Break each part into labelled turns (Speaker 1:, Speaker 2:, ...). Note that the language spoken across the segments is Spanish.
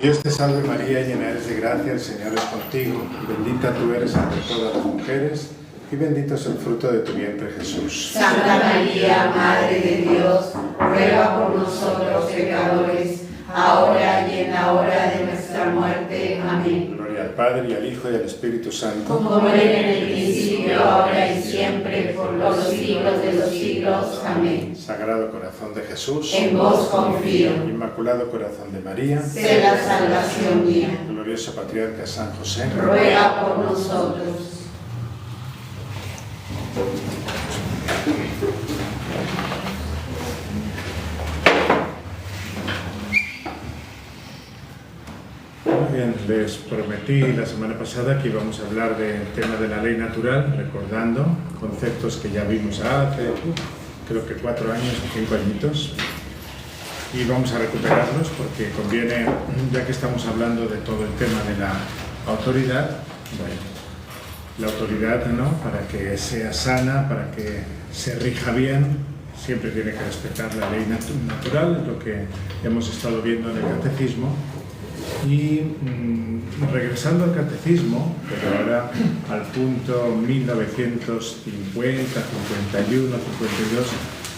Speaker 1: Dios te salve María, llena eres de gracia, el Señor es contigo. Bendita tú eres entre todas las mujeres y bendito es el fruto de tu vientre Jesús.
Speaker 2: Santa María, Madre de Dios, ruega por nosotros pecadores, ahora y en la hora de nuestra muerte. Amén.
Speaker 1: Gloria al Padre, y al Hijo, y al Espíritu Santo.
Speaker 2: Como era en el principio, ahora y siempre, por los siglos de los siglos. Amén.
Speaker 1: Sagrado Corazón de Jesús,
Speaker 2: En vos confío.
Speaker 1: Inmaculado Corazón de María,
Speaker 2: Sé la salvación mía.
Speaker 1: glorioso Patriarca San José,
Speaker 2: Ruega por nosotros.
Speaker 1: Muy bien, les prometí la semana pasada que íbamos a hablar del tema de la ley natural, recordando conceptos que ya vimos hace, creo que 4 años o 5 añitos, y vamos a recuperarlos porque conviene, ya que estamos hablando de todo el tema de la autoridad, bueno, la autoridad, ¿no?, para que sea sana, para que se rija bien, siempre tiene que respetar la ley natural, lo que hemos estado viendo en el catecismo. Y regresando al catecismo, pero ahora al punto 1950, 51, 52,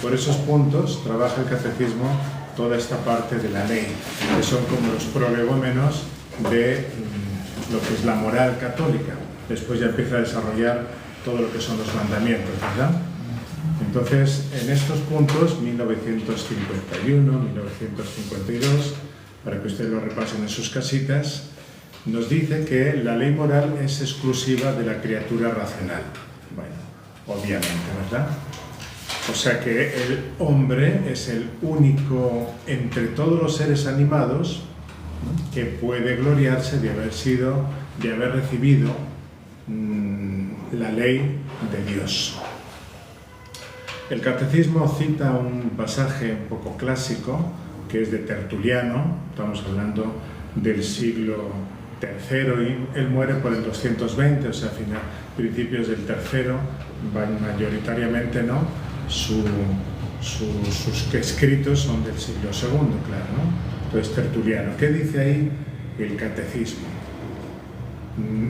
Speaker 1: por esos puntos trabaja el catecismo toda esta parte de la ley, que son como los prolegómenos de lo que es la moral católica. Después ya empieza a desarrollar todo lo que son los mandamientos, ¿verdad? Entonces, en estos puntos, 1951, 1952, para que ustedes lo repasen en sus casitas, nos dice que la ley moral es exclusiva de la criatura racional. Bueno, obviamente, ¿verdad? O sea que el hombre es el único entre todos los seres animados, ¿no?, que puede gloriarse de haber recibido la ley de Dios. El catecismo cita un pasaje un poco clásico, que es de Tertuliano, estamos hablando del siglo III, y él muere por el 220, o sea, principios del III, mayoritariamente, ¿no?, sus escritos son del siglo II, claro, ¿no? Entonces, Tertuliano, ¿qué dice ahí el catecismo?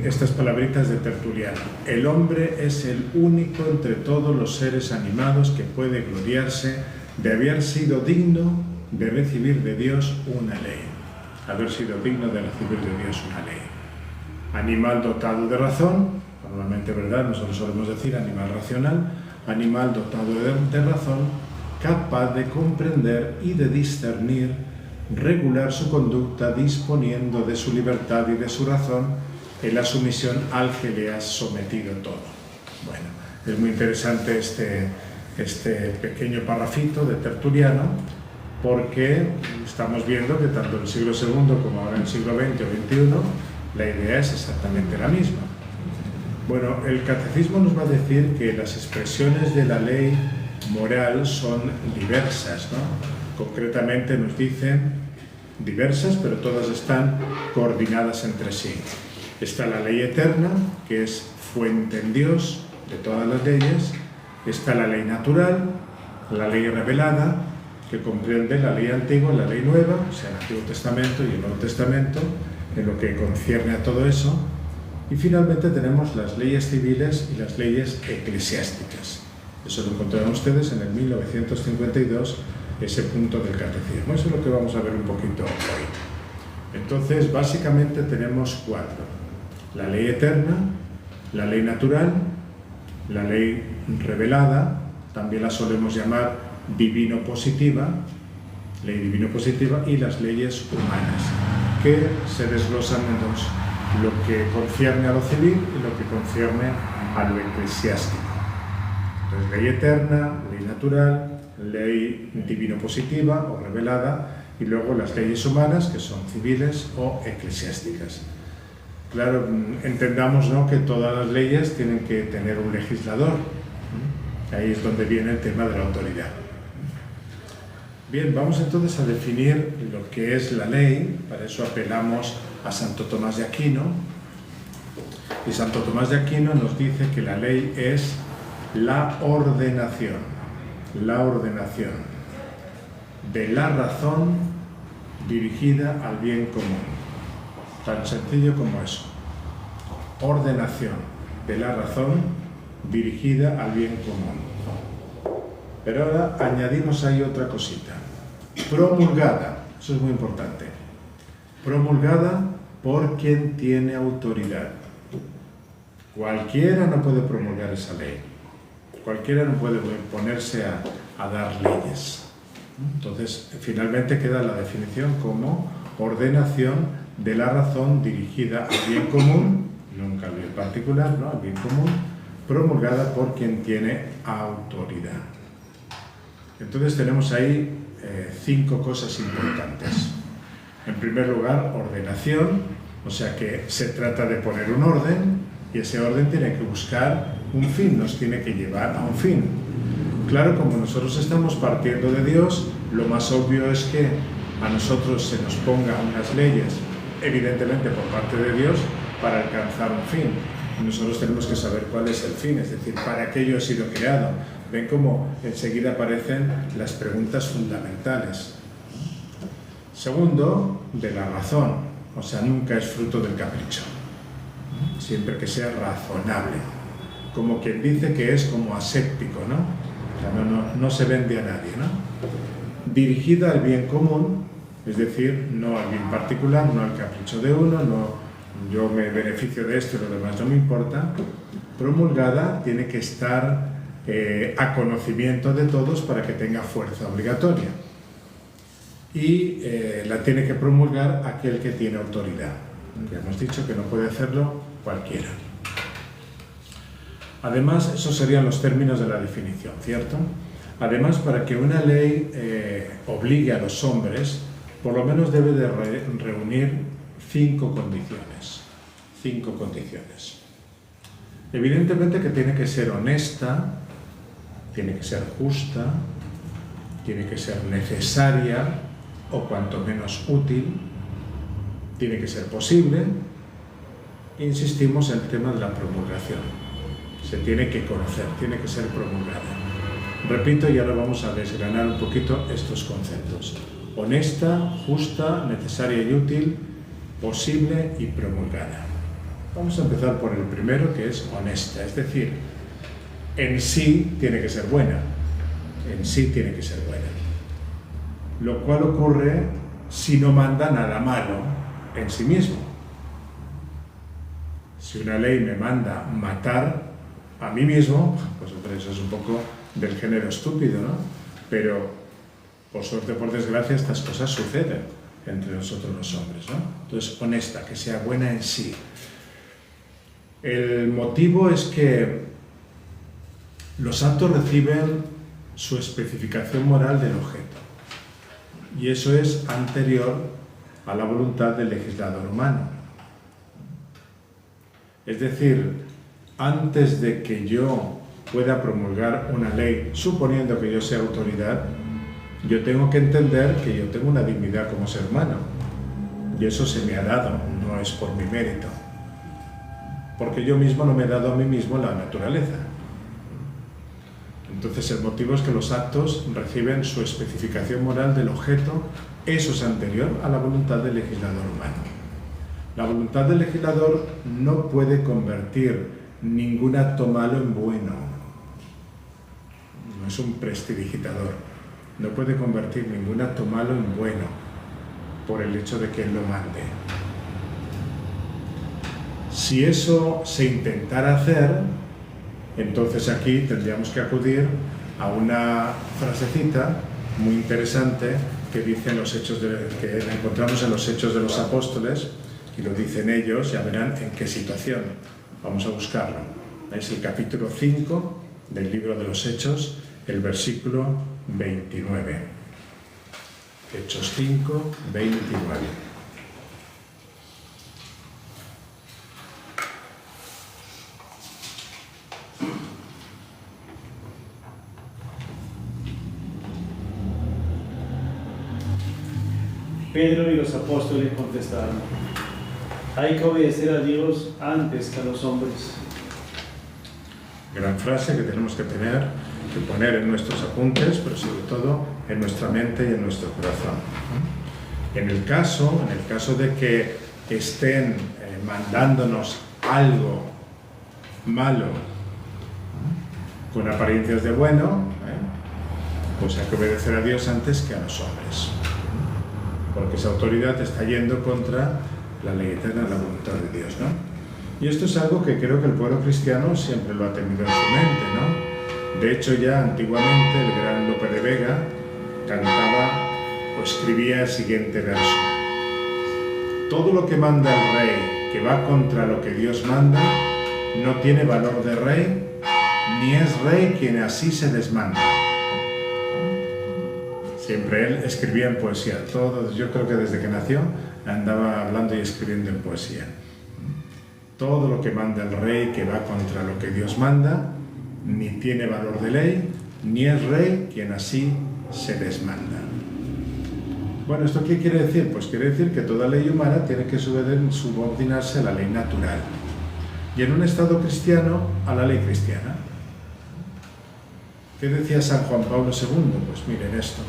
Speaker 1: Estas palabritas de Tertuliano: el hombre es el único entre todos los seres animados que puede gloriarse de haber sido digno de recibir de Dios una ley. Haber sido digno de recibir de Dios una ley. Animal dotado de razón, normalmente, ¿verdad?, nosotros solemos decir animal racional, animal dotado de razón, capaz de comprender y de discernir, regular su conducta disponiendo de su libertad y de su razón en la sumisión al que le has sometido todo. Bueno, es muy interesante este pequeño parrafito de Tertuliano, porque estamos viendo que tanto en el siglo II como ahora en el siglo XX o XXI la idea es exactamente la misma. Bueno, el catecismo nos va a decir que las expresiones de la ley moral son diversas, ¿no? Concretamente nos dicen diversas, pero todas están coordinadas entre sí. Está la ley eterna, que es fuente en Dios de todas las leyes. Está la ley natural, la ley revelada, que comprende la ley antigua y la ley nueva, o sea, el Antiguo Testamento y el Nuevo Testamento, en lo que concierne a todo eso. Y finalmente tenemos las leyes civiles y las leyes eclesiásticas. Eso lo encontrarán ustedes en el 1952, ese punto del catecismo. Eso es lo que vamos a ver un poquito hoy. Entonces, básicamente tenemos 4. La ley eterna, la ley natural, la ley revelada, también la solemos llamar divino-positiva, ley divino-positiva, y las leyes humanas, que se desglosan en 2, lo que concierne a lo civil y lo que concierne a lo eclesiástico. Entonces, ley eterna, ley natural, ley divino-positiva o revelada, y luego las leyes humanas, que son civiles o eclesiásticas. Claro, entendamos, ¿no?, que todas las leyes tienen que tener un legislador. Ahí es donde viene el tema de la autoridad. Bien, vamos entonces a definir lo que es la ley. Para eso apelamos a Santo Tomás de Aquino. Y Santo Tomás de Aquino nos dice que la ley es la ordenación de la razón dirigida al bien común. Tan sencillo como eso. Ordenación de la razón dirigida al bien común. Pero ahora añadimos ahí otra cosita. Promulgada, eso es muy importante. Promulgada por quien tiene autoridad. Cualquiera no puede promulgar esa ley. Cualquiera no puede ponerse a dar leyes. Entonces, finalmente queda la definición como ordenación de la razón dirigida al bien común, nunca al bien particular, ¿no? Al bien común, promulgada por quien tiene autoridad. Entonces tenemos ahí 5 cosas importantes. En primer lugar, ordenación, o sea que se trata de poner un orden y ese orden tiene que buscar un fin, nos tiene que llevar a un fin. Claro, como nosotros estamos partiendo de Dios, lo más obvio es que a nosotros se nos ponga unas leyes, evidentemente por parte de Dios, para alcanzar un fin. Y nosotros tenemos que saber cuál es el fin, es decir, para qué yo he sido creado. Ven cómo enseguida aparecen las preguntas fundamentales. Segundo, de la razón, o sea, nunca es fruto del capricho, siempre que sea razonable, como quien dice que es como aséptico, ¿no? O sea, no se vende a nadie, ¿no? Dirigida al bien común, es decir, no al bien particular, no al capricho de uno, no yo me beneficio de esto y lo demás no me importa. Promulgada tiene que estar a conocimiento de todos para que tenga fuerza obligatoria. Y la tiene que promulgar aquel que tiene autoridad. Ya hemos dicho que no puede hacerlo cualquiera. Además, esos serían los términos de la definición, ¿cierto? Además, para que una ley obligue a los hombres, por lo menos debe de reunir 5 condiciones. 5 condiciones. Evidentemente que tiene que ser honesta, tiene que ser justa, tiene que ser necesaria o cuanto menos útil, tiene que ser posible. Insistimos en el tema de la promulgación. Se tiene que conocer, tiene que ser promulgada. Repito, y ahora vamos a desgranar un poquito estos conceptos. Honesta, justa, necesaria y útil, posible y promulgada. Vamos a empezar por el primero, que es honesta, es decir, en sí tiene que ser buena, en sí tiene que ser buena. Lo cual ocurre si no manda nada malo en sí mismo. Si una ley me manda matar a mí mismo, pues hombre, eso es un poco del género estúpido, ¿no? Pero, por suerte o por desgracia, estas cosas suceden entre nosotros los hombres, ¿no? Entonces, honesta, que sea buena en sí. El motivo es que los actos reciben su especificación moral del objeto. Y eso es anterior a la voluntad del legislador humano. Es decir, antes de que yo pueda promulgar una ley, suponiendo que yo sea autoridad, yo tengo que entender que yo tengo una dignidad como ser humano. Y eso se me ha dado, no es por mi mérito. Porque yo mismo no me he dado a mí mismo la naturaleza. Entonces el motivo es que los actos reciben su especificación moral del objeto, eso es anterior a la voluntad del legislador humano. La voluntad del legislador no puede convertir ningún acto malo en bueno. No es un prestidigitador. No puede convertir ningún acto malo en bueno por el hecho de que él lo mande. Si eso se intentara hacer, entonces aquí tendríamos que acudir a una frasecita muy interesante que dice en los hechos que encontramos en los Hechos de los Apóstoles, y lo dicen ellos, ya verán en qué situación. Vamos a buscarlo. Es el capítulo 5 del libro de los Hechos, el versículo 29. Hechos 5, 29.
Speaker 3: Pedro y los apóstoles contestaron: hay que obedecer a Dios antes que a los hombres.
Speaker 1: Gran frase que tenemos que poner en nuestros apuntes, pero sobre todo en nuestra mente y en nuestro corazón. En el caso de que estén mandándonos algo malo con apariencias de bueno, pues hay que obedecer a Dios antes que a los hombres, porque esa autoridad está yendo contra la ley eterna, la voluntad de Dios, ¿no? Y esto es algo que creo que el pueblo cristiano siempre lo ha tenido en su mente, ¿no? De hecho, ya antiguamente el gran Lope de Vega cantaba o escribía el siguiente verso: todo lo que manda el rey que va contra lo que Dios manda no tiene valor de rey, ni es rey quien así se desmanda. Siempre él escribía en poesía. Yo creo que desde que nació andaba hablando y escribiendo en poesía. Todo lo que manda el rey que va contra lo que Dios manda, ni tiene valor de ley, ni es rey quien así se desmanda. Bueno, ¿esto qué quiere decir? Pues quiere decir que toda ley humana tiene que subordinarse a la ley natural. Y en un Estado cristiano, a la ley cristiana. ¿Qué decía San Juan Pablo II? Pues miren esto.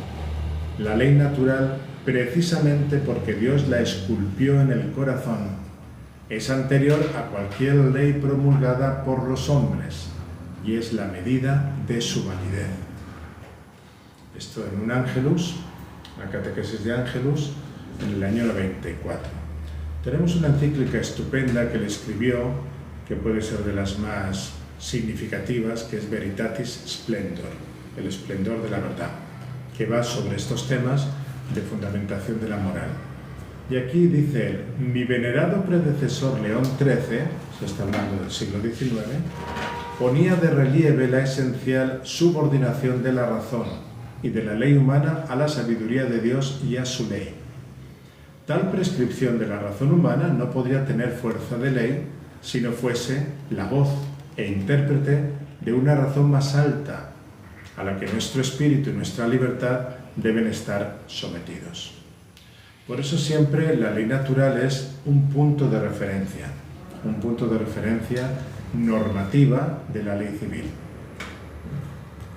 Speaker 1: La ley natural, precisamente porque Dios la esculpió en el corazón, es anterior a cualquier ley promulgada por los hombres y es la medida de su validez. Esto en un Ángelus, la catequesis de Ángelus, en el año 94. Tenemos una encíclica estupenda que le escribió, que puede ser de las más significativas, que es Veritatis Splendor, el esplendor de la verdad, que va sobre estos temas de fundamentación de la moral. Y aquí dice él: mi venerado predecesor León XIII, se está hablando del siglo XIX, ponía de relieve la esencial subordinación de la razón y de la ley humana a la sabiduría de Dios y a su ley. Tal prescripción de la razón humana no podría tener fuerza de ley si no fuese la voz e intérprete de una razón más alta, a la que nuestro espíritu y nuestra libertad deben estar sometidos. Por eso siempre la ley natural es un punto de referencia normativa de la ley civil.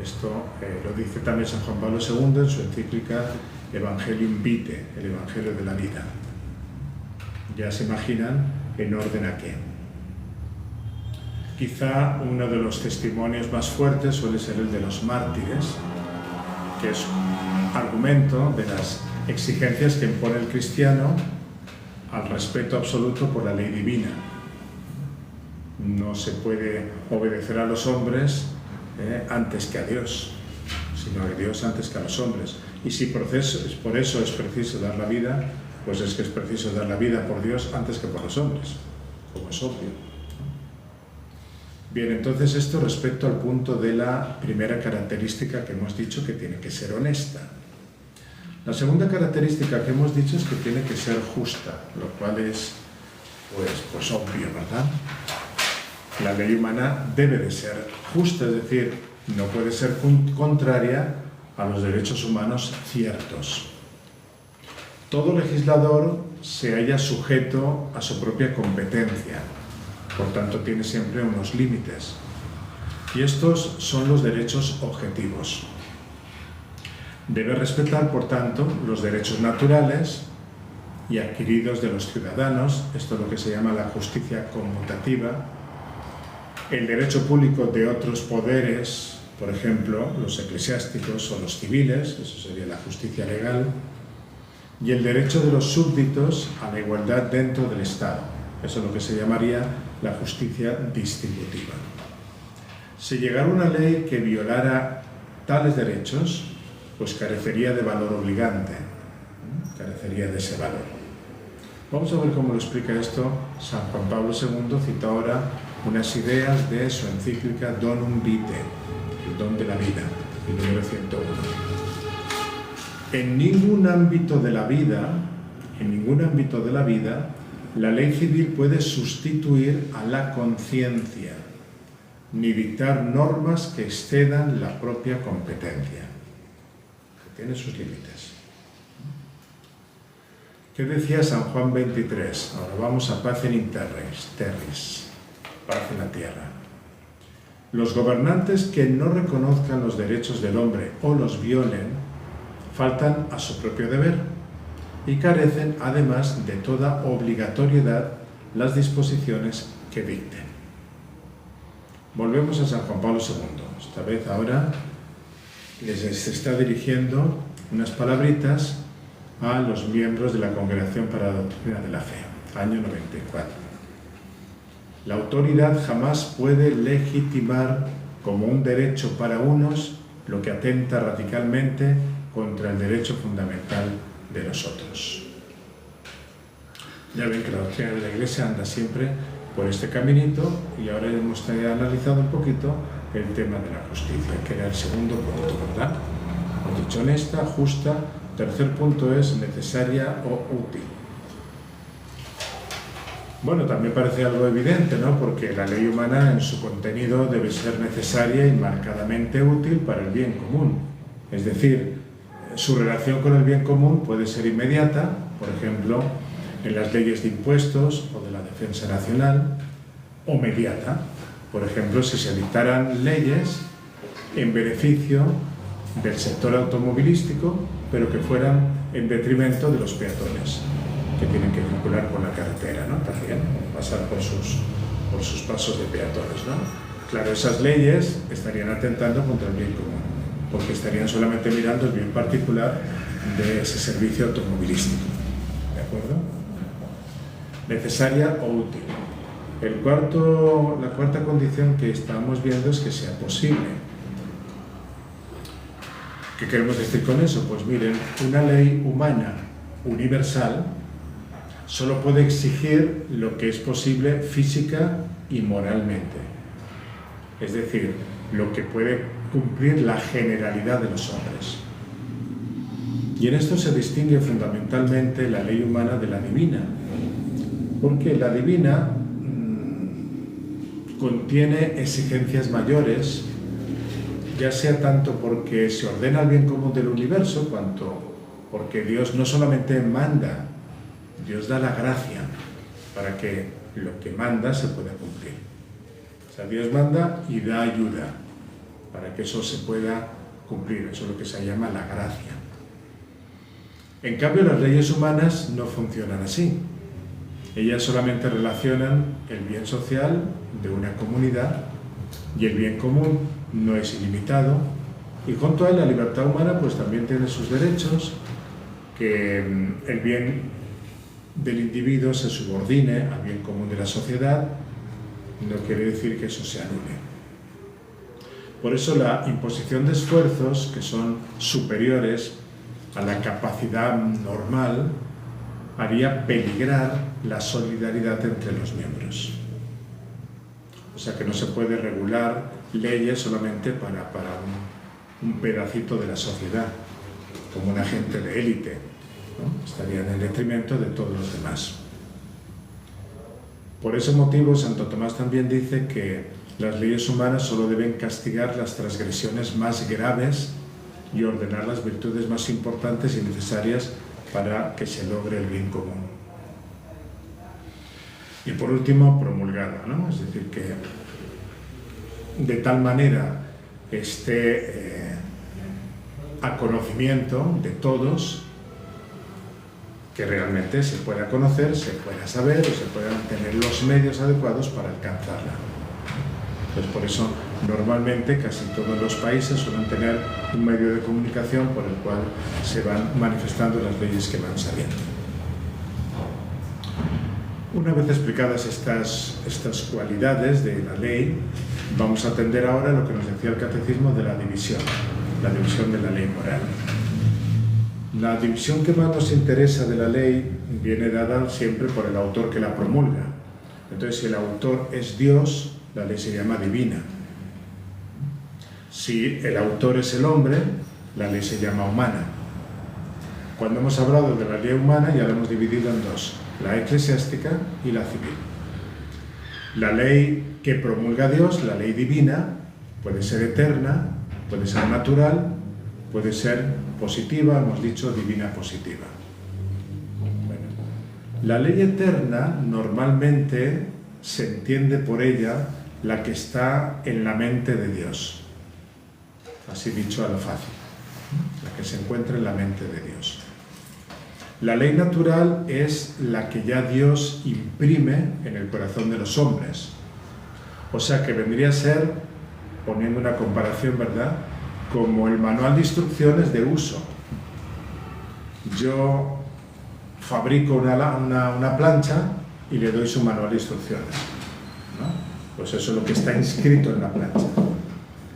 Speaker 1: Esto lo dice también San Juan Pablo II en su encíclica Evangelium Vitae, el Evangelio de la vida. Ya se imaginan en orden a qué. Quizá uno de los testimonios más fuertes suele ser el de los mártires, que es un argumento de las exigencias que impone el cristiano al respeto absoluto por la ley divina. No se puede obedecer a los hombres antes que a Dios, sino a Dios antes que a los hombres. Y si por eso es preciso dar la vida, pues es que es preciso dar la vida por Dios antes que por los hombres, como es obvio. Bien, entonces esto respecto al punto de la primera característica que hemos dicho, que tiene que ser honesta. La segunda característica que hemos dicho es que tiene que ser justa, lo cual es pues obvio, ¿verdad? La ley humana debe de ser justa, es decir, no puede ser contraria a los derechos humanos ciertos. Todo legislador se halla sujeto a su propia competencia, por tanto tiene siempre unos límites. Y estos son los derechos objetivos. Debe respetar, por tanto, los derechos naturales y adquiridos de los ciudadanos, esto es lo que se llama la justicia conmutativa, el derecho público de otros poderes, por ejemplo, los eclesiásticos o los civiles, eso sería la justicia legal, y el derecho de los súbditos a la igualdad dentro del Estado, eso es lo que se llamaría la justicia distributiva. Si llegara una ley que violara tales derechos, pues carecería de valor obligante, carecería de ese valor. Vamos a ver cómo lo explica esto San Juan Pablo II, cita ahora unas ideas de su encíclica Donum Vitae, el don de la vida, el número 101. En ningún ámbito de la vida, la ley civil puede sustituir a la conciencia, ni dictar normas que excedan la propia competencia, que tiene sus límites. ¿Qué decía San Juan 23? Ahora vamos a pacem in terris, paz en la tierra. Los gobernantes que no reconozcan los derechos del hombre o los violen, faltan a su propio deber, y carecen además de toda obligatoriedad las disposiciones que dicten. Volvemos a San Juan Pablo II. Esta vez ahora les está dirigiendo unas palabritas a los miembros de la Congregación para la Doctrina de la Fe, año 94. La autoridad jamás puede legitimar como un derecho para unos lo que atenta radicalmente contra el derecho fundamental de los otros. Ya ven que la doctrina de la Iglesia anda siempre por este caminito y ahora hemos analizado un poquito el tema de la justicia, que era el segundo punto, ¿verdad? Hemos dicho honesta, justa. Tercer punto es necesaria o útil. Bueno, también parece algo evidente, ¿no? Porque la ley humana en su contenido debe ser necesaria y marcadamente útil para el bien común. Es decir, su relación con el bien común puede ser inmediata, por ejemplo, en las leyes de impuestos o de la defensa nacional, o mediata, por ejemplo, si se dictaran leyes en beneficio del sector automovilístico, pero que fueran en detrimento de los peatones, que tienen que circular por la carretera, ¿no? También pasar por sus pasos de peatones, ¿no? Claro, esas leyes estarían atentando contra el bien común, porque estarían solamente mirando el bien particular de ese servicio automovilístico. ¿De acuerdo? Necesaria o útil. La cuarta condición que estamos viendo es que sea posible. ¿Qué queremos decir con eso? Pues miren, una ley humana universal solo puede exigir lo que es posible física y moralmente. Es decir, lo que puede cumplir la generalidad de los hombres. Y en esto se distingue fundamentalmente la ley humana de la divina, porque la divina contiene exigencias mayores, ya sea tanto porque se ordena el bien común del universo, cuanto porque Dios no solamente manda, Dios da la gracia para que lo que manda se pueda cumplir. O sea, Dios manda y da ayuda para que eso se pueda cumplir. Eso es lo que se llama la gracia. En cambio, las leyes humanas no funcionan así. Ellas solamente relacionan el bien social de una comunidad y el bien común no es ilimitado. Y junto a él, la libertad humana pues también tiene sus derechos, que el bien del individuo se subordine al bien común de la sociedad, no quiere decir que eso se anule. Por eso la imposición de esfuerzos que son superiores a la capacidad normal haría peligrar la solidaridad entre los miembros. O sea que no se puede regular leyes solamente para un pedacito de la sociedad, como un agente de élite, ¿no? Estaría en el detrimento de todos los demás. Por ese motivo, Santo Tomás también dice que las leyes humanas solo deben castigar las transgresiones más graves y ordenar las virtudes más importantes y necesarias para que se logre el bien común. Y por último, promulgada, ¿no? Es decir, que de tal manera esté a conocimiento de todos, que realmente se pueda conocer, se pueda saber o se puedan tener los medios adecuados para alcanzarla. Pues por eso normalmente casi todos los países suelen tener un medio de comunicación por el cual se van manifestando las leyes que van saliendo. Una vez explicadas estas cualidades de la ley, vamos a atender ahora a lo que nos decía el catecismo de la división de la ley moral. La división que más nos interesa de la ley viene dada siempre por el autor que la promulga. Entonces, si el autor es Dios, la ley se llama divina. Si el autor es el hombre, la ley se llama humana. Cuando hemos hablado de la ley humana ya la hemos dividido en dos, la eclesiástica y la civil. La ley que promulga Dios, la ley divina, puede ser eterna, puede ser natural, puede ser positiva, hemos dicho divina positiva. Bueno, la ley eterna normalmente se entiende por ella la que está en la mente de Dios, así dicho a lo fácil, la que se encuentra en la mente de Dios. La ley natural es la que ya Dios imprime en el corazón de los hombres. O sea que vendría a ser, poniendo una comparación, ¿verdad?, como el manual de instrucciones de uso. Yo fabrico una plancha y le doy su manual de instrucciones, ¿no? Pues eso es lo que está inscrito en la plancha.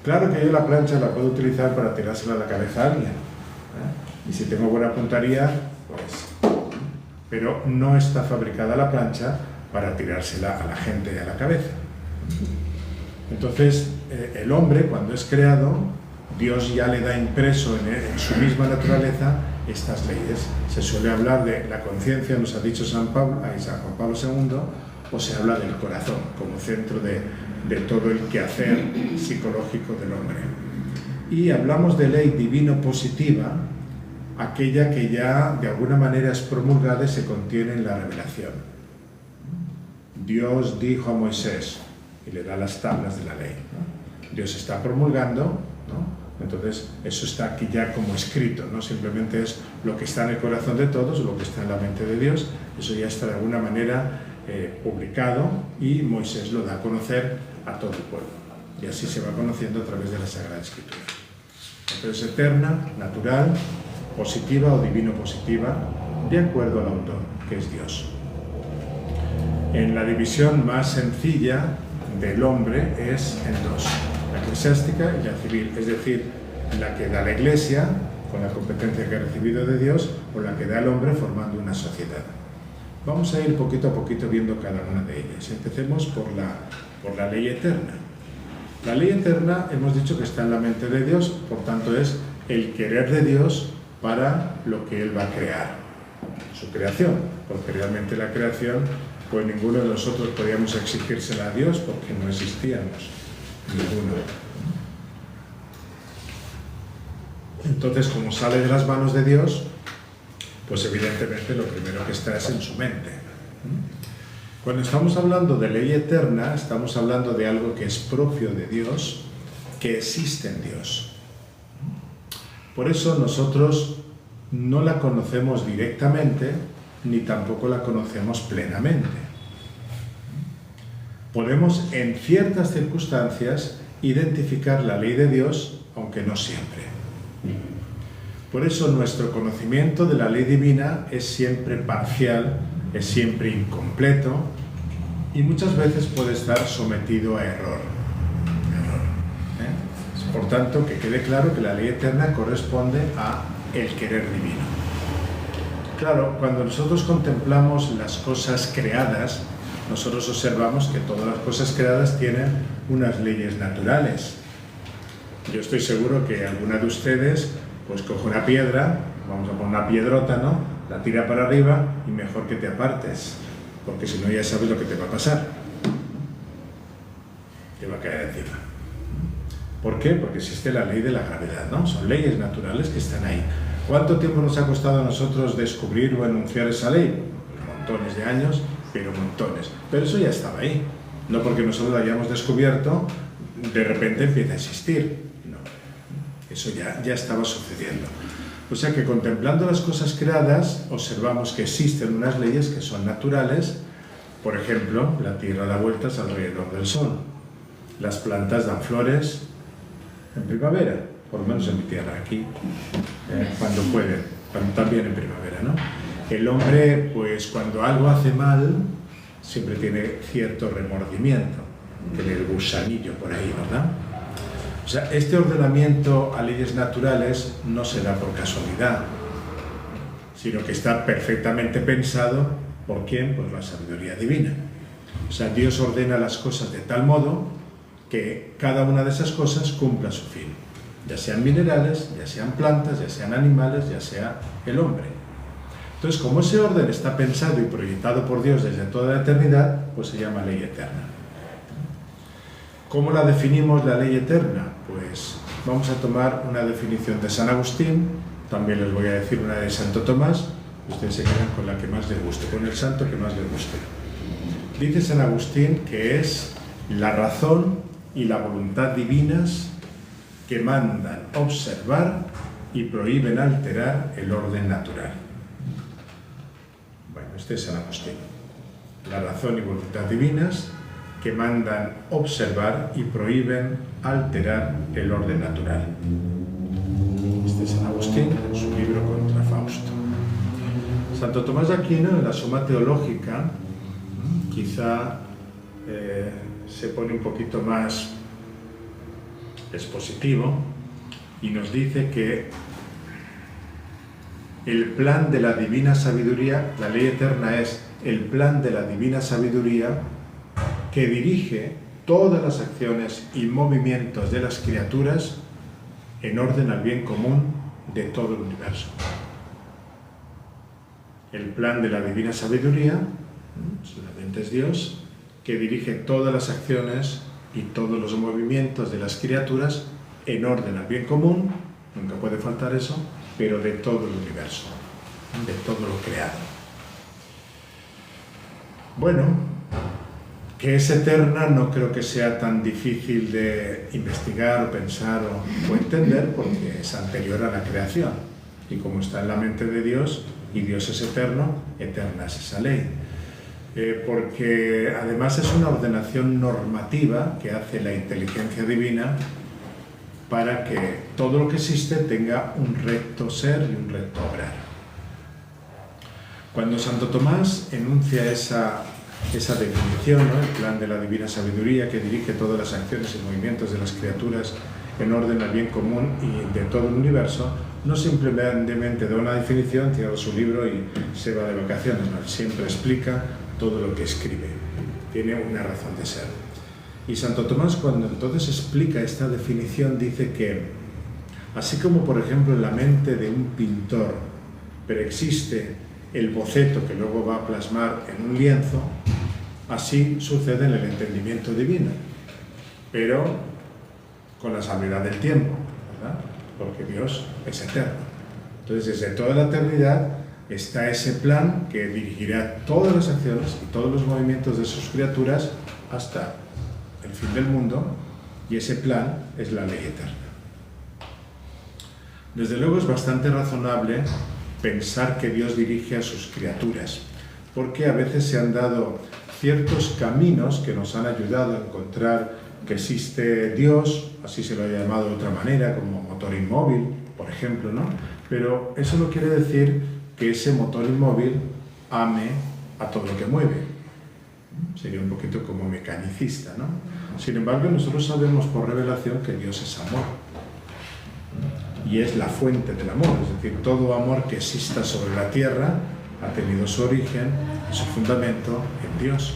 Speaker 1: Claro que yo la plancha la puedo utilizar para tirársela a la cabeza a alguien, ¿eh? Y si tengo buena puntería, pues... Pero no está fabricada la plancha para tirársela a la gente y a la cabeza. Entonces, el hombre, cuando es creado, Dios ya le da impreso en su misma naturaleza estas leyes. Se suele hablar de la conciencia, nos ha dicho San Juan Pablo II, o se habla del corazón como centro de todo el quehacer psicológico del hombre. Y hablamos de ley divino-positiva, aquella que ya de alguna manera es promulgada y se contiene en la revelación. Dios dijo a Moisés, y le da las tablas de la ley, ¿no? Dios está promulgando, ¿no? Entonces eso está aquí ya como escrito, no simplemente es lo que está en el corazón de todos, lo que está en la mente de Dios, eso ya está de alguna manera publicado y Moisés lo da a conocer a todo el pueblo. Y así se va conociendo a través de la Sagrada Escritura. Entonces, eterna, natural, positiva o divino-positiva, de acuerdo al autor, que es Dios. En la división más sencilla del hombre es en dos, la eclesiástica y la civil, es decir, la que da la Iglesia, con la competencia que ha recibido de Dios, o la que da el hombre formando una sociedad. Vamos a ir poquito a poquito viendo cada una de ellas. Empecemos por la ley eterna. La ley eterna hemos dicho que está en la mente de Dios, por tanto es el querer de Dios para lo que Él va a crear, su creación, porque realmente la creación, pues ninguno de nosotros podíamos exigírsela a Dios porque no existíamos, ninguno. Entonces, como sale de las manos de Dios, pues evidentemente lo primero que está es en su mente. Cuando estamos hablando de ley eterna, estamos hablando de algo que es propio de Dios, que existe en Dios. Por eso nosotros no la conocemos directamente, ni tampoco la conocemos plenamente. Podemos, en ciertas circunstancias, identificar la ley de Dios, aunque no siempre. Por eso nuestro conocimiento de la ley divina es siempre parcial, es siempre incompleto y muchas veces puede estar sometido a error. Por tanto, que quede claro que la ley eterna corresponde a el querer divino. Claro, cuando nosotros contemplamos las cosas creadas, nosotros observamos que todas las cosas creadas tienen unas leyes naturales. Yo estoy seguro que alguna de ustedes pues coge una piedra, vamos a poner una piedrota, ¿no? La tira para arriba y mejor que te apartes, porque si no ya sabes lo que te va a pasar. Te va a caer encima. ¿Por qué? Porque existe la ley de la gravedad, ¿no? Son leyes naturales que están ahí. ¿Cuánto tiempo nos ha costado a nosotros descubrir o enunciar esa ley? Montones de años, pero montones. Pero eso ya estaba ahí. No porque nosotros la hayamos descubierto, de repente empieza a existir. No. Eso ya estaba sucediendo. O sea que contemplando las cosas creadas, observamos que existen unas leyes que son naturales. Por ejemplo, la Tierra da vueltas alrededor del Sol. Las plantas dan flores en primavera, por lo menos en mi tierra, aquí, cuando pueden, también en primavera, ¿no? El hombre, pues cuando algo hace mal, siempre tiene cierto remordimiento, tiene el gusanillo por ahí, ¿verdad? O sea, este ordenamiento a leyes naturales no se da por casualidad, sino que está perfectamente pensado por ¿quién? Pues la sabiduría divina. O sea, Dios ordena las cosas de tal modo que cada una de esas cosas cumpla su fin, ya sean minerales, ya sean plantas, ya sean animales, ya sea el hombre. Entonces, como ese orden está pensado y proyectado por Dios desde toda la eternidad, pues se llama ley eterna. ¿Cómo la definimos, la ley eterna? Pues vamos a tomar una definición de San Agustín, también les voy a decir una de Santo Tomás, ustedes se quedan con la que más les guste, con el santo que más les guste. Dice San Agustín que es la razón y la voluntad divinas que mandan observar y prohíben alterar el orden natural. este es San Agustín. La razón y voluntad divinas que mandan observar y prohíben alterar el orden natural. Este es San Agustín en su libro Contra Fausto. Santo Tomás de Aquino, en la Suma Teológica, quizá se pone un poquito más expositivo y nos dice que el plan de la divina sabiduría, la ley eterna es el plan de la divina sabiduría que dirige todas las acciones y movimientos de las criaturas en orden al bien común de todo el universo. El plan de la divina sabiduría, solamente es Dios, que dirige todas las acciones y todos los movimientos de las criaturas en orden al bien común, nunca puede faltar eso, pero de todo el universo, de todo lo creado. Bueno, que es eterna no creo que sea tan difícil de investigar o pensar o entender, porque es anterior a la creación. Y como está en la mente de Dios, y Dios es eterno, eterna es esa ley. Porque además es una ordenación normativa que hace la inteligencia divina para que todo lo que existe tenga un recto ser y un recto obrar. Cuando Santo Tomás enuncia esa definición, ¿no? El plan de la divina sabiduría que dirige todas las acciones y movimientos de las criaturas en orden al bien común y de todo el universo, no simplemente da una definición, cierra su libro y se va de vacaciones, no, él siempre explica todo lo que escribe, tiene una razón de ser. Y Santo Tomás, cuando entonces explica esta definición, dice que así como por ejemplo en la mente de un pintor preexiste el boceto que luego va a plasmar en un lienzo, así sucede en el entendimiento divino, pero con la salvedad del tiempo, ¿verdad? Porque Dios es eterno. Entonces, desde toda la eternidad está ese plan que dirigirá todas las acciones y todos los movimientos de sus criaturas hasta el fin del mundo, y ese plan es la ley eterna. Desde luego es bastante razonable pensar que Dios dirige a sus criaturas, porque a veces se han dado ciertos caminos que nos han ayudado a encontrar que existe Dios, así se lo ha llamado de otra manera, como motor inmóvil, por ejemplo, ¿no? Pero eso no quiere decir que ese motor inmóvil ame a todo lo que mueve. Sería un poquito como mecanicista, ¿no? Sin embargo, nosotros sabemos por revelación que Dios es amor. Y es la fuente del amor, es decir, todo amor que exista sobre la tierra ha tenido su origen, su fundamento en Dios.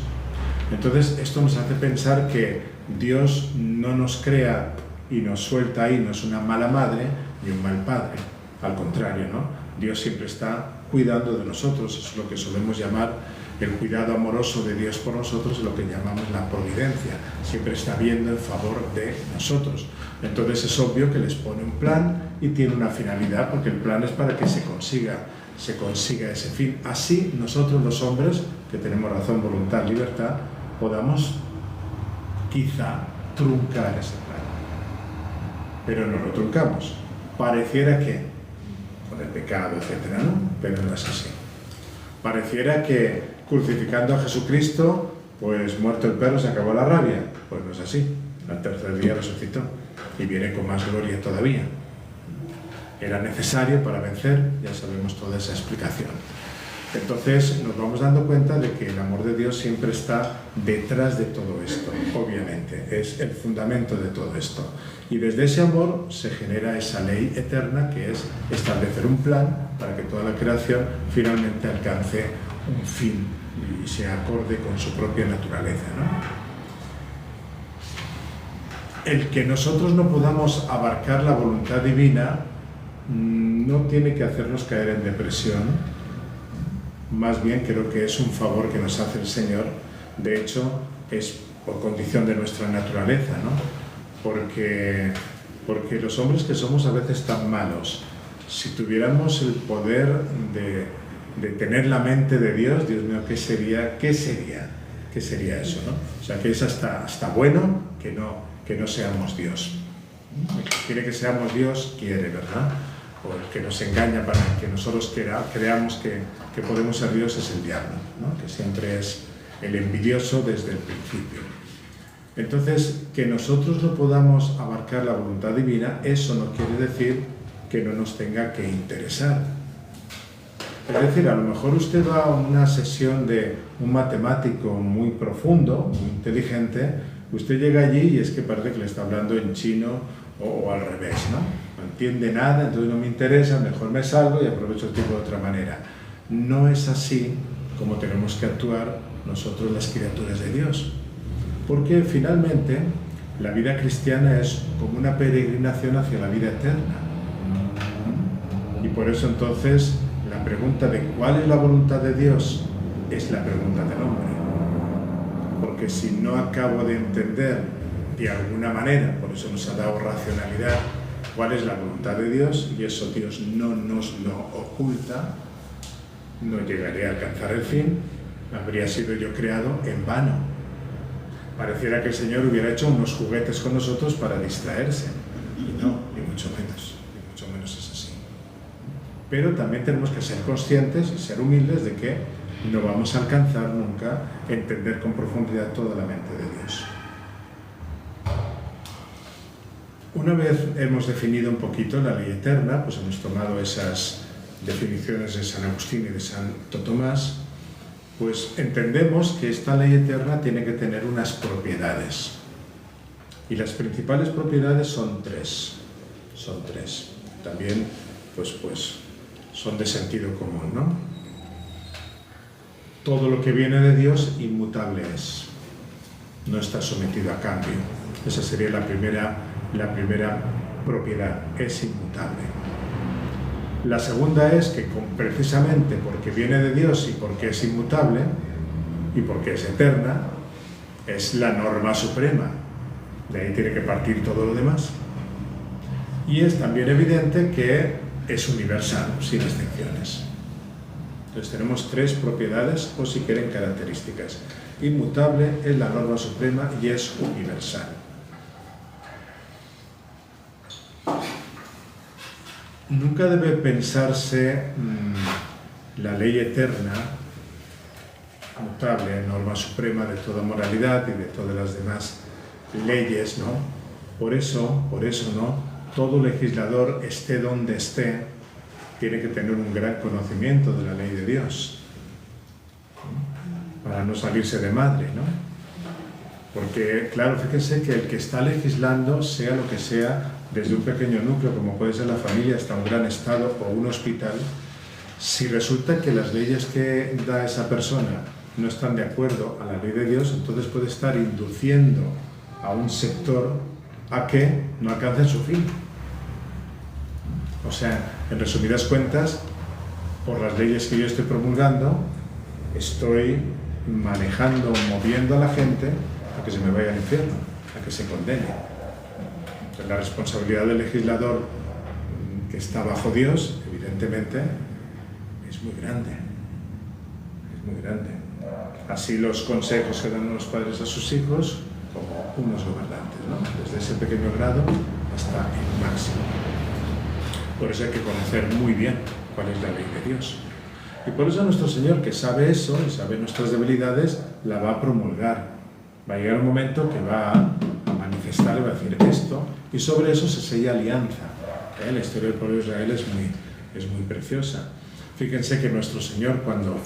Speaker 1: Entonces, esto nos hace pensar que Dios no nos crea y nos suelta ahí, no es una mala madre ni un mal padre. Al contrario, ¿no? Dios siempre está cuidando de nosotros, es lo que solemos llamar el cuidado amoroso de Dios por nosotros, es lo que llamamos la providencia. Siempre está viendo en favor de nosotros. Entonces es obvio que les pone un plan y tiene una finalidad, porque el plan es para que se consiga ese fin. Así nosotros los hombres, que tenemos razón, voluntad, libertad, podamos quizá truncar ese plan. Pero no lo truncamos. Pareciera que, con el pecado, etc., ¿no? Pero no es así. Pareciera que crucificando a Jesucristo, pues muerto el perro se acabó la rabia. Pues no es así. Al tercer día resucitó y viene con más gloria todavía. Era necesario para vencer, ya sabemos toda esa explicación. Entonces nos vamos dando cuenta de que el amor de Dios siempre está detrás de todo esto, obviamente, es el fundamento de todo esto. Y desde ese amor se genera esa ley eterna, que es establecer un plan para que toda la creación finalmente alcance un fin y se acorde con su propia naturaleza, ¿no? El que nosotros no podamos abarcar la voluntad divina no tiene que hacernos caer en depresión. Más bien creo que es un favor que nos hace el Señor. De hecho, es por condición de nuestra naturaleza, ¿no? Porque los hombres que somos a veces tan malos, si tuviéramos el poder de tener la mente de Dios, Dios mío, ¿qué sería eso, ¿no? O sea, que es hasta bueno que no seamos Dios. El que quiere que seamos Dios, quiere, ¿verdad? o el que nos engaña para que nosotros creamos que podemos ser Dios es el diablo, ¿no? Que siempre es el envidioso desde el principio. Entonces, que nosotros no podamos abarcar la voluntad divina, eso no quiere decir que no nos tenga que interesar. Es decir, a lo mejor usted va a una sesión de un matemático muy profundo, muy inteligente, usted llega allí y es que parece que le está hablando en chino o al revés, ¿no? No entiende nada, entonces no me interesa, mejor me salgo y aprovecho el tiempo de otra manera. No es así como tenemos que actuar nosotros las criaturas de Dios. Porque finalmente la vida cristiana es como una peregrinación hacia la vida eterna. Y por eso entonces la pregunta de cuál es la voluntad de Dios es la pregunta del hombre. Porque si no acabo de entender de alguna manera, por eso nos ha dado racionalidad, cuál es la voluntad de Dios, y eso Dios no nos lo oculta, no llegaré a alcanzar el fin, habría sido yo creado en vano. Pareciera que el Señor hubiera hecho unos juguetes con nosotros para distraerse. Y no, ni mucho menos es así. Pero también tenemos que ser conscientes y ser humildes de que no vamos a alcanzar nunca entender con profundidad toda la mente de Dios. Una vez hemos definido un poquito la ley eterna, pues hemos tomado esas definiciones de San Agustín y de Santo Tomás, pues entendemos que esta ley eterna tiene que tener unas propiedades. Y las principales propiedades son tres. También, pues son de sentido común, ¿no? Todo lo que viene de Dios inmutable es. No está sometido a cambio. Esa sería la primera propiedad. Es inmutable. La segunda es que precisamente porque viene de Dios y porque es inmutable y porque es eterna, es la norma suprema. De ahí tiene que partir todo lo demás. Y es también evidente que es universal, sin excepciones. Entonces tenemos tres propiedades, o si quieren características. Inmutable, es la norma suprema y es universal. Nunca debe pensarse la ley eterna, mutable, norma suprema de toda moralidad y de todas las demás leyes, ¿no? Por eso, ¿no? Todo legislador, esté donde esté, tiene que tener un gran conocimiento de la ley de Dios, ¿no? Para no salirse de madre, ¿no? Porque, claro, fíjense que el que está legislando, sea lo que sea, desde un pequeño núcleo, como puede ser la familia, hasta un gran estado o un hospital, si resulta que las leyes que da esa persona no están de acuerdo a la ley de Dios, entonces puede estar induciendo a un sector a que no alcance su fin. O sea, en resumidas cuentas, por las leyes que yo estoy promulgando, estoy manejando, moviendo a la gente a que se me vaya al infierno, a que se condene. Entonces, la responsabilidad del legislador que está bajo Dios, evidentemente, es muy grande. Es muy grande. Así los consejos que dan los padres a sus hijos, como unos gobernantes, ¿no? Desde ese pequeño grado hasta el máximo. Por eso hay que conocer muy bien cuál es la ley de Dios. Y por eso nuestro Señor, que sabe eso y sabe nuestras debilidades, la va a promulgar. Va a llegar un momento que va a manifestar y va a decir esto, y sobre eso se sella alianza. La historia del pueblo de Israel es muy preciosa. Fíjense que nuestro Señor, cuando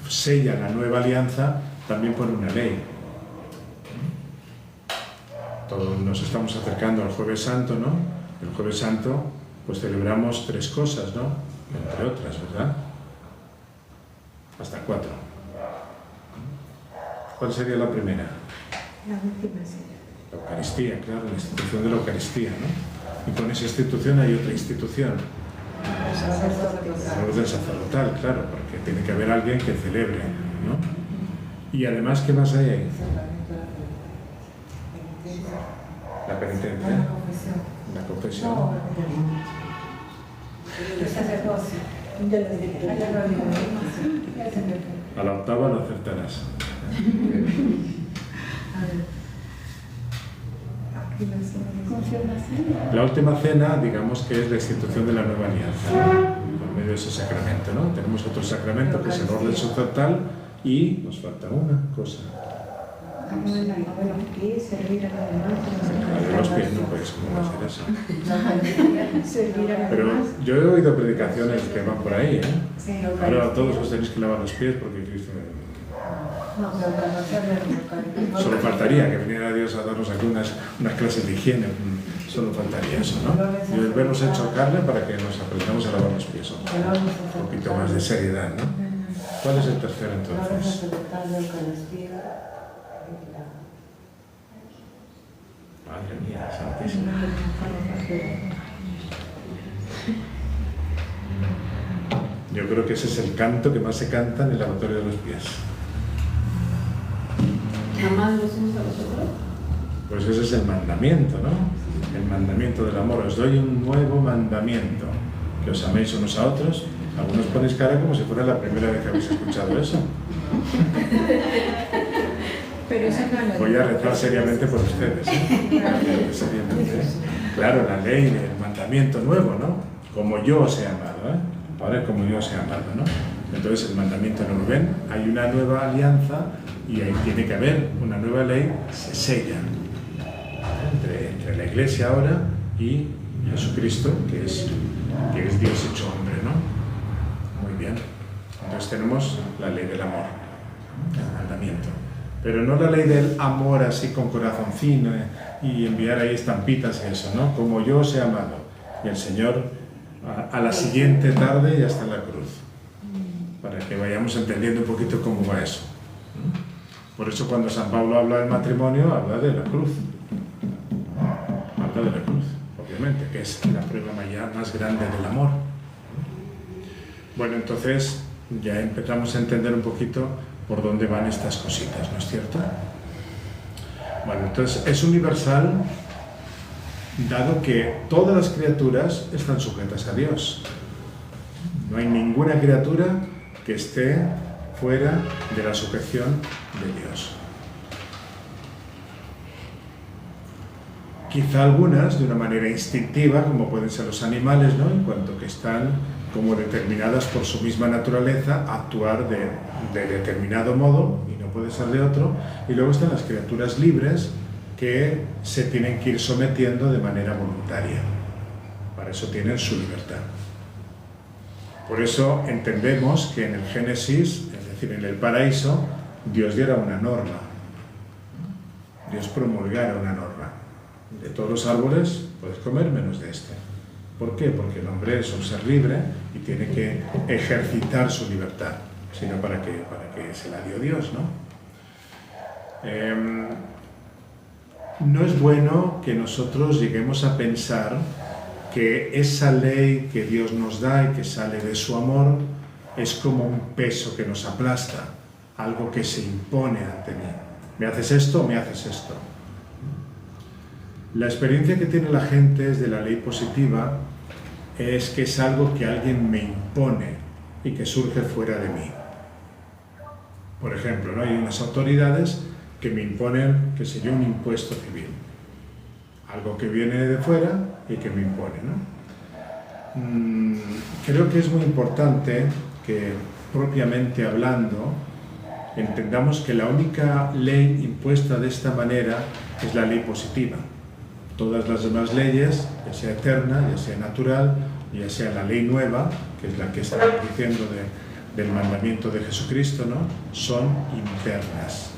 Speaker 1: sella la nueva alianza, también pone una ley. Todos nos estamos acercando al Jueves Santo, ¿no? El Jueves Santo, pues celebramos tres cosas, ¿no? Entre otras, ¿verdad? Hasta 4. ¿Cuál sería la primera?
Speaker 4: La última, sí.
Speaker 1: La Eucaristía, claro, la institución de la Eucaristía, ¿no? Y con esa institución hay otra institución. La orden sacerdotal, claro, porque tiene que haber alguien que celebre, ¿no? Y además, ¿qué más hay ahí? La penitencia. La confesión.
Speaker 4: El sacerdocio.
Speaker 1: A la octava lo acertarás. La última cena, digamos que es la institución de la nueva alianza, por medio de ese sacramento, ¿no? Tenemos otro sacramento que es el orden sacerdotal y nos falta una cosa.
Speaker 4: Lavar los pies, servir a los demás.
Speaker 1: Lavar los pies, no puedes hacer eso.
Speaker 4: Servir a los
Speaker 1: Pero
Speaker 4: demás.
Speaker 1: yo he oído predicaciones que van por ahí, ¿eh?
Speaker 4: Sí.
Speaker 1: Ahora todos os tenéis que lavar los pies porque Cristo... Solo faltaría que viniera Dios a darnos aquí unas clases de higiene. Solo faltaría eso, ¿no? Y el vernos hecho carne para que nos aprendamos a lavar los pies. Un poquito más de seriedad, ¿no? ¿Cuál es el tercero entonces? Madre mía, santísima. Yo creo que ese es el canto que más se canta en el lavatorio de los pies.
Speaker 2: ¿Jamás los unos a los otros?
Speaker 1: Pues ese es el mandamiento, ¿no? El mandamiento del amor. Os doy un nuevo mandamiento, que os améis unos a otros. Algunos ponéis cara como si fuera la primera vez que habéis escuchado eso.
Speaker 4: Pero esa no es la
Speaker 1: Voy a rezar seriamente por ustedes, ¿eh? Seriamente, ¿eh? Claro, la ley, el mandamiento nuevo, ¿no? Como yo os he amado, ¿eh? Ahora es como yo os he amado, ¿no? Entonces el mandamiento nuevo, ¿ven? Hay una nueva alianza y ahí tiene que haber una nueva ley, se sella entre la Iglesia ahora y Jesucristo, que es Dios hecho hombre, ¿no? Muy bien. Entonces tenemos la ley del amor, el mandamiento. Pero no la ley del amor así con corazoncino y enviar ahí estampitas y eso, ¿no? Como yo os he amado. Y el Señor a la siguiente tarde ya está en la cruz. Para que vayamos entendiendo un poquito cómo va eso. Por eso cuando San Pablo habla del matrimonio, habla de la cruz. Habla de la cruz, obviamente, que es la prueba más grande del amor. Bueno, entonces ya empezamos a entender un poquito por dónde van estas cositas, ¿no es cierto? Bueno, entonces es universal, dado que todas las criaturas están sujetas a Dios. No hay ninguna criatura que esté fuera de la sujeción de Dios. Quizá algunas de una manera instintiva, como pueden ser los animales, ¿no? En cuanto que están como determinadas por su misma naturaleza a actuar de determinado modo, y no puede ser de otro, y luego están las criaturas libres que se tienen que ir sometiendo de manera voluntaria. Para eso tienen su libertad. Por eso entendemos que en el Génesis, es decir, en el paraíso, Dios diera una norma. Dios promulgara una norma. De todos los árboles puedes comer menos de este. ¿Por qué? Porque el hombre es un ser libre y tiene que ejercitar su libertad, sino para que se la dio Dios, ¿no? No es bueno que nosotros lleguemos a pensar que esa ley que Dios nos da y que sale de su amor es como un peso que nos aplasta, algo que se impone ante mí. ¿Me haces esto o me haces esto? La experiencia que tiene la gente es de la ley positiva, es que es algo que alguien me impone y que surge fuera de mí. Por ejemplo, ¿no? Hay unas autoridades que me imponen, qué sé yo, un impuesto civil. Algo que viene de fuera y que me impone, ¿no? Creo que es muy importante que, propiamente hablando, entendamos que la única ley impuesta de esta manera es la ley positiva. Todas las demás leyes, ya sea eterna, ya sea natural, ya sea la ley nueva, que es la que estamos diciendo del mandamiento de Jesucristo, ¿no? Son internas.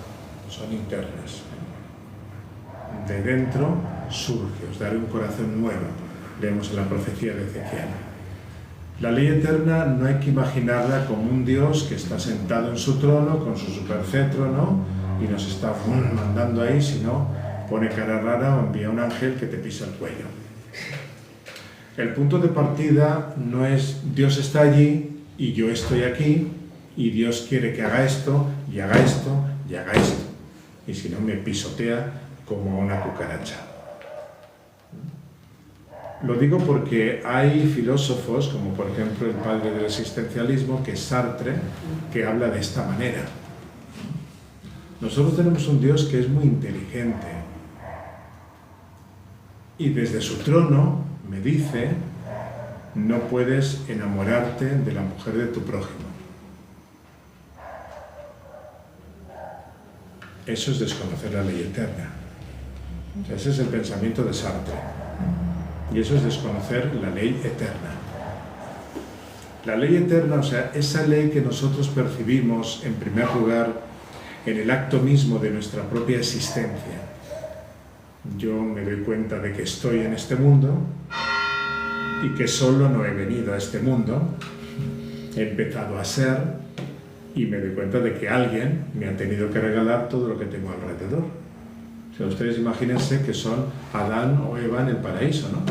Speaker 1: Son internas. De dentro surge, os daré un corazón nuevo. Leemos en la profecía de Ezequiel. La ley eterna no hay que imaginarla como un Dios que está sentado en su trono con su supercetro, ¿no? Y nos está mandando ahí, sino pone cara rara o envía un ángel que te pisa el cuello. El punto de partida no es Dios está allí y yo estoy aquí y Dios quiere que haga esto y haga esto y haga esto. Y si no me pisotea como una cucaracha. Lo digo porque hay filósofos, como por ejemplo el padre del existencialismo, que es Sartre, que habla de esta manera. Nosotros tenemos un Dios que es muy inteligente. Y desde su trono me dice: no puedes enamorarte de la mujer de tu prójimo. Eso es desconocer la ley eterna. O sea, ese es el pensamiento de Sartre. Y eso es desconocer la ley eterna. La ley eterna, o sea, esa ley que nosotros percibimos, en primer lugar, en el acto mismo de nuestra propia existencia. Yo me doy cuenta de que estoy en este mundo y que solo no he venido a este mundo, he empezado a ser y me doy cuenta de que alguien me ha tenido que regalar todo lo que tengo alrededor. O sea, ustedes imagínense que son Adán o Eva en el paraíso, ¿no?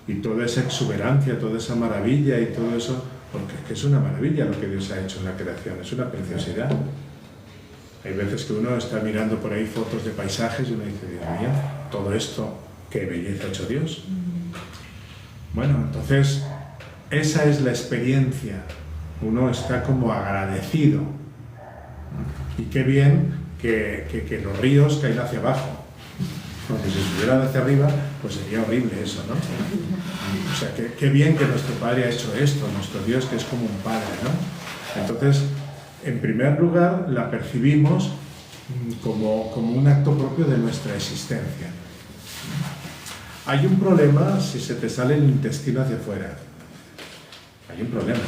Speaker 1: Y toda esa exuberancia, toda esa maravilla y todo eso, porque es una maravilla lo que Dios ha hecho en la creación, es una preciosidad. Hay veces que uno está mirando por ahí fotos de paisajes y uno dice: Dios mío, todo esto, qué belleza ha hecho Dios. Bueno, entonces, esa es la experiencia. Uno está como agradecido. Y qué bien que los ríos caen hacia abajo. Porque si estuvieran hacia arriba, pues sería horrible eso, ¿no? O sea, qué bien que nuestro Padre ha hecho esto, nuestro Dios que es como un Padre, ¿no? Entonces, en primer lugar, la percibimos como un acto propio de nuestra existencia. Hay un problema si se te sale el intestino hacia afuera. Hay un problema.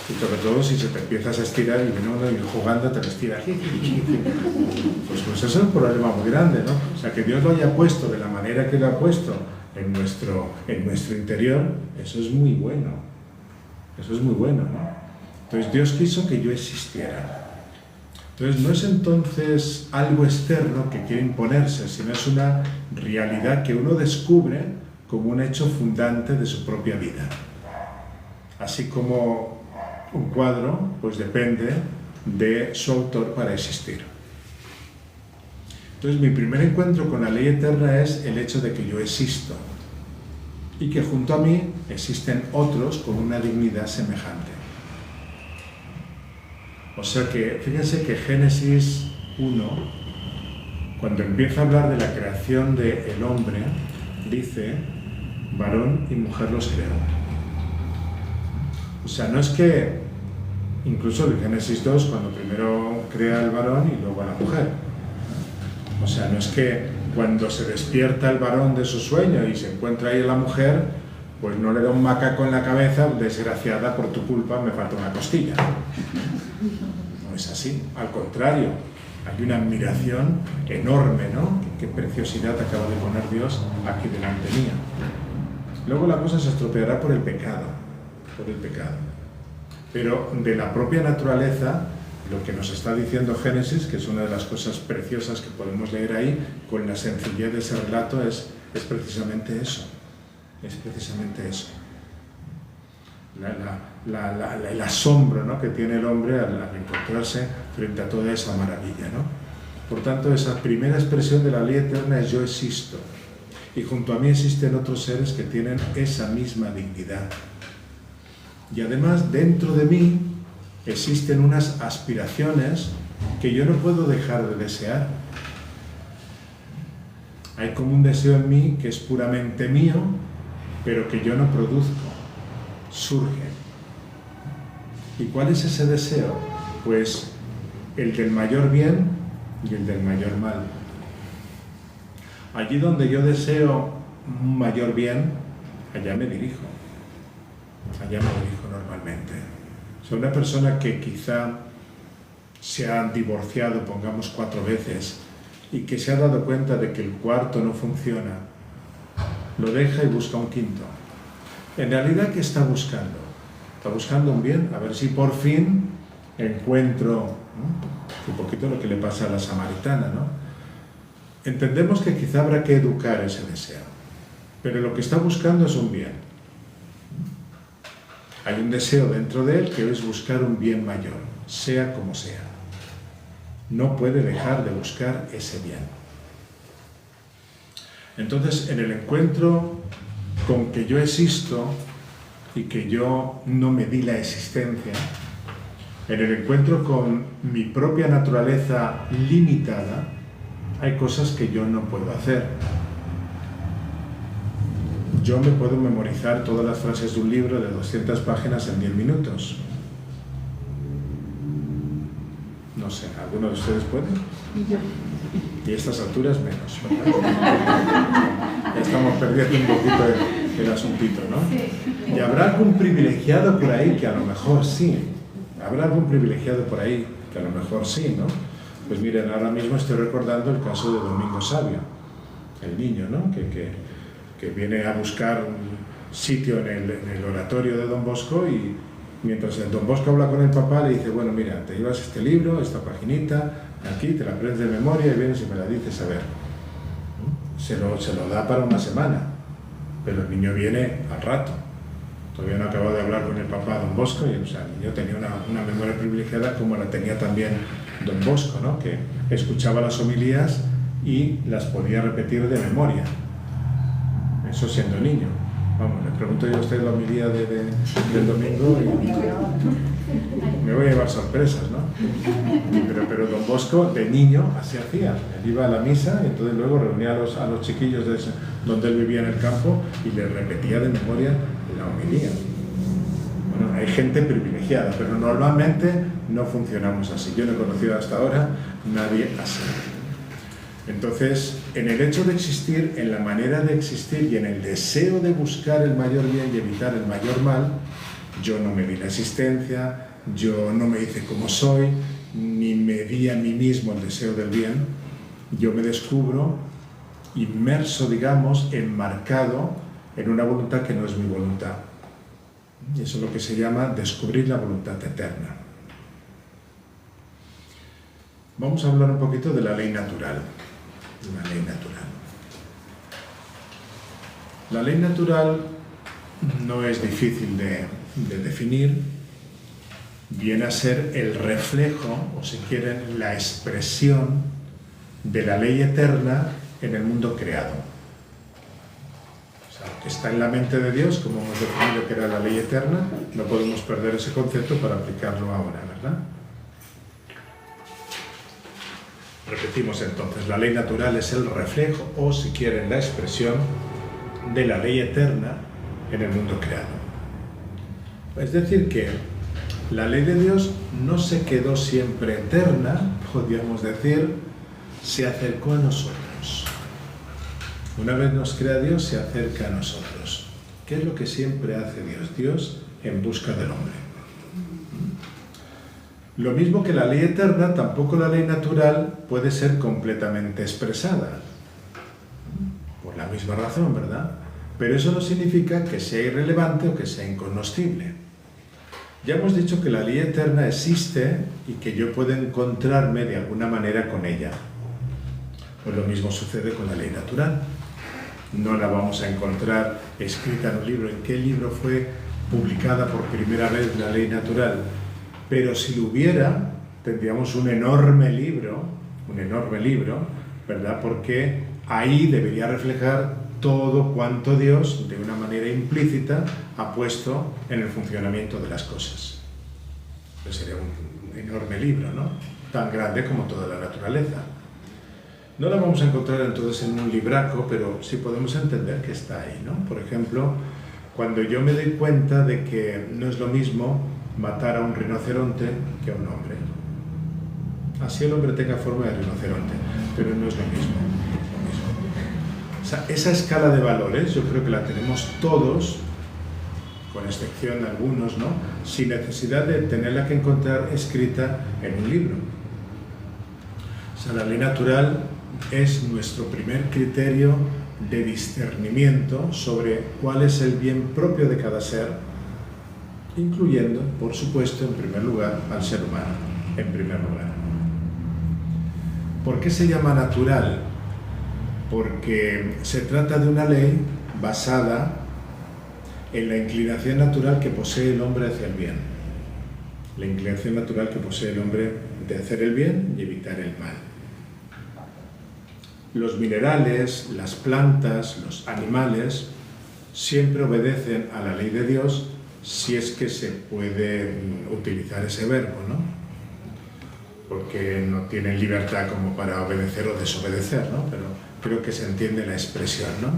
Speaker 1: Y sobre todo si se te empiezas a estirar y jugando te lo estiras. Pues eso es un problema muy grande, ¿no? O sea, que Dios lo haya puesto de la manera que lo ha puesto en nuestro interior, eso es muy bueno. Eso es muy bueno, ¿no? Entonces Dios quiso que yo existiera. Entonces no es entonces algo externo que quiere imponerse, sino es una realidad que uno descubre como un hecho fundante de su propia vida. Así como un cuadro, pues depende de su autor para existir. Entonces mi primer encuentro con la ley eterna es el hecho de que yo existo y que junto a mí existen otros con una dignidad semejante. O sea que, fíjense que Génesis 1, cuando empieza a hablar de la creación del hombre, dice: varón y mujer los creó. O sea, no es que, incluso en Génesis 2, cuando primero crea al varón y luego a la mujer. O sea, no es que cuando se despierta el varón de su sueño y se encuentra ahí la mujer, pues no le da un macaco en la cabeza: desgraciada, por tu culpa me falta una costilla. No es así, al contrario, hay una admiración enorme, ¿no? Qué preciosidad acaba de poner Dios aquí delante mía. Luego la cosa se estropeará por el pecado, pero de la propia naturaleza, lo que nos está diciendo Génesis, que es una de las cosas preciosas que podemos leer ahí, con la sencillez de ese relato, es precisamente eso. Es precisamente eso. El asombro, ¿no?, que tiene el hombre al encontrarse frente a toda esa maravilla, ¿no? Por tanto, esa primera expresión de la ley eterna es: yo existo. Y junto a mí existen otros seres que tienen esa misma dignidad. Y además, dentro de mí existen unas aspiraciones que yo no puedo dejar de desear. Hay como un deseo en mí que es puramente mío, pero que yo no produzco. Surge. ¿Y cuál es ese deseo? Pues el del mayor bien y el del mayor mal. Allí donde yo deseo un mayor bien, allá me dirijo. Allá me dirijo normalmente. O sea, una persona que quizá se ha divorciado, pongamos 4 veces, y que se ha dado cuenta de que el cuarto no funciona, lo deja y busca un quinto. En realidad, ¿qué está buscando? Está buscando un bien, a ver si por fin encuentro, ¿no?, un poquito lo que le pasa a la samaritana, ¿no? Entendemos que quizá habrá que educar ese deseo, pero lo que está buscando es un bien. Hay un deseo dentro de él que es buscar un bien mayor, sea como sea. No puede dejar de buscar ese bien. Entonces, en el encuentro con que yo existo y que yo no me di la existencia, en el encuentro con mi propia naturaleza limitada, hay cosas que yo no puedo hacer. yo me puedo memorizar todas las frases de un libro de 200 páginas en 10 minutos. No sé, ¿alguno de ustedes puede? Y a estas alturas menos, ¿verdad? Ya estamos perdiendo un poquito el asuntito, ¿no? Y habrá algún privilegiado por ahí que a lo mejor sí. Habrá algún privilegiado por ahí que a lo mejor sí, ¿no? Pues miren, ahora mismo estoy recordando el caso de Domingo Sabio, el niño, ¿no? Que viene a buscar un sitio en el oratorio de Don Bosco, y mientras el Don Bosco habla con el papá le dice, bueno, mira, te llevas este libro, esta paginita, aquí, te la aprendes de memoria y vienes y me la dices a ver. Se lo da para una semana, pero el niño viene al rato. Todavía no ha acabado de hablar con el papá Don Bosco, y o sea, el niño tenía una memoria privilegiada como la tenía también Don Bosco, ¿no? Que escuchaba las homilías y las podía repetir de memoria. Eso siendo niño. Vamos, le pregunto yo a usted la homilía del domingo y me voy a llevar sorpresas, ¿no? Pero Don Bosco, de niño, así hacía. Él iba a la misa y entonces luego reunía a los chiquillos donde él vivía en el campo y les repetía de memoria la homilía. Bueno, hay gente privilegiada, pero normalmente no funcionamos así. Yo no he conocido hasta ahora nadie así. Entonces, en el hecho de existir, en la manera de existir y en el deseo de buscar el mayor bien y evitar el mayor mal, yo no me di la existencia, yo no me hice como soy, ni me di a mí mismo el deseo del bien. Yo me descubro inmerso, digamos, enmarcado en una voluntad que no es mi voluntad. Y eso es lo que se llama descubrir la voluntad eterna. Vamos a hablar un poquito de la ley natural. La ley natural. La ley natural no es difícil de definir. Viene a ser el reflejo, o si quieren, la expresión de la ley eterna en el mundo creado. O sea, que está en la mente de Dios, como hemos definido que era la ley eterna, no podemos perder ese concepto para aplicarlo ahora, ¿verdad? Repetimos entonces, la ley natural es el reflejo, o si quieren, la expresión de la ley eterna en el mundo creado. Es decir que la ley de Dios no se quedó siempre eterna, podríamos decir, se acercó a nosotros. Una vez nos crea Dios, se acerca a nosotros. ¿Qué es lo que siempre hace Dios? Dios en busca del hombre. Lo mismo que la ley eterna, tampoco la ley natural puede ser completamente expresada. Por la misma razón, ¿verdad? Pero eso no significa que sea irrelevante o que sea incognoscible. Ya hemos dicho que la ley eterna existe y que yo puedo encontrarme de alguna manera con ella. Pues lo mismo sucede con la ley natural. No la vamos a encontrar escrita en un libro. ¿En qué libro fue publicada por primera vez la ley natural? Pero si lo hubiera, tendríamos un enorme libro, ¿verdad? Porque ahí debería reflejar todo cuanto Dios, de una manera implícita, ha puesto en el funcionamiento de las cosas. Pues sería un enorme libro, ¿no? Tan grande como toda la naturaleza. No la vamos a encontrar entonces en un libraco, pero sí podemos entender que está ahí, ¿no? Por ejemplo, cuando yo me doy cuenta de que no es lo mismo matar a un rinoceronte que a un hombre. Así el hombre tenga forma de rinoceronte, pero no es lo mismo. O sea, esa escala de valores yo creo que la tenemos todos, con excepción de algunos, ¿no? Sin necesidad de tenerla que encontrar escrita en un libro. O sea, la ley natural es nuestro primer criterio de discernimiento sobre cuál es el bien propio de cada ser, incluyendo, por supuesto, en primer lugar, al ser humano, en primer lugar. ¿Por qué se llama natural? Porque se trata de una ley basada en la inclinación natural que posee el hombre hacia el bien. La inclinación natural que posee el hombre de hacer el bien y evitar el mal. Los minerales, las plantas, los animales, siempre obedecen a la ley de Dios, si es que se puede utilizar ese verbo, ¿no? Porque no tienen libertad como para obedecer o desobedecer, ¿no? Pero creo que se entiende la expresión, ¿no?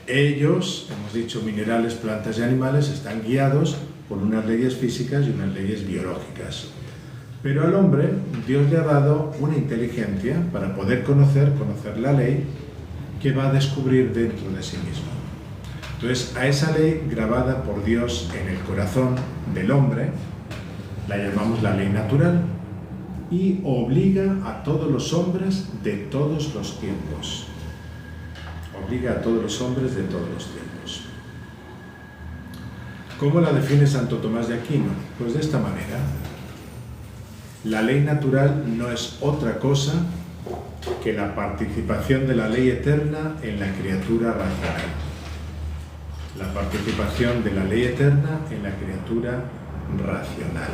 Speaker 1: Ellos, hemos dicho minerales, plantas y animales, están guiados por unas leyes físicas y unas leyes biológicas. Pero al hombre Dios le ha dado una inteligencia para poder conocer la ley que va a descubrir dentro de sí mismo. Entonces, a esa ley grabada por Dios en el corazón del hombre, la llamamos la ley natural y obliga a todos los hombres de todos los tiempos. Obliga a todos los hombres de todos los tiempos. ¿Cómo la define Santo Tomás de Aquino? Pues de esta manera. La ley natural no es otra cosa que la participación de la ley eterna en la criatura racional. La participación de la ley eterna en la criatura racional.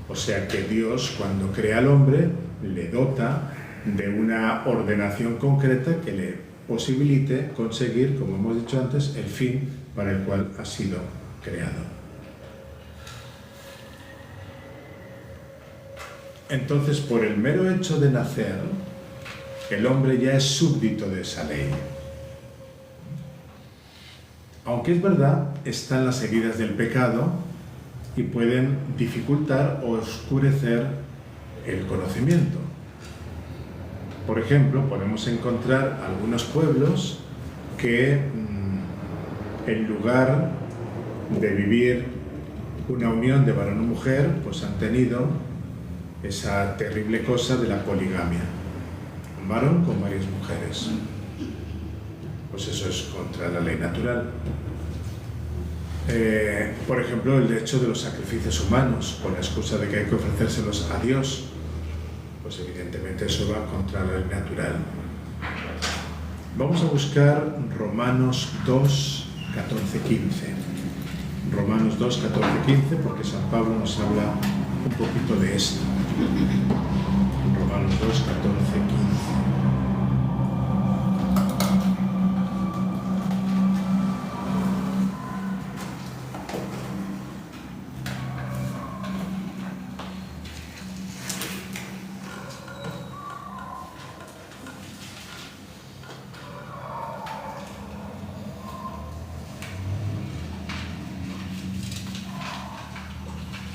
Speaker 1: O sea que Dios, cuando crea al hombre, le dota de una ordenación concreta que le posibilite conseguir, como hemos dicho antes, el fin para el cual ha sido creado. Entonces, por el mero hecho de nacer, el hombre ya es súbdito de esa ley. Aunque es verdad, están las heridas del pecado y pueden dificultar o oscurecer el conocimiento. Por ejemplo, podemos encontrar algunos pueblos que, en lugar de vivir una unión de varón y mujer, pues han tenido esa terrible cosa de la poligamia. Un varón con varias mujeres. Pues eso es contra la ley natural. Por ejemplo, el hecho de los sacrificios humanos, con la excusa de que hay que ofrecérselos a Dios, pues evidentemente eso va contra la ley natural. Vamos a buscar Romanos 2, 14, 15. Romanos 2, 14, 15, porque San Pablo nos habla un poquito de esto. Romanos 2, 14, 15.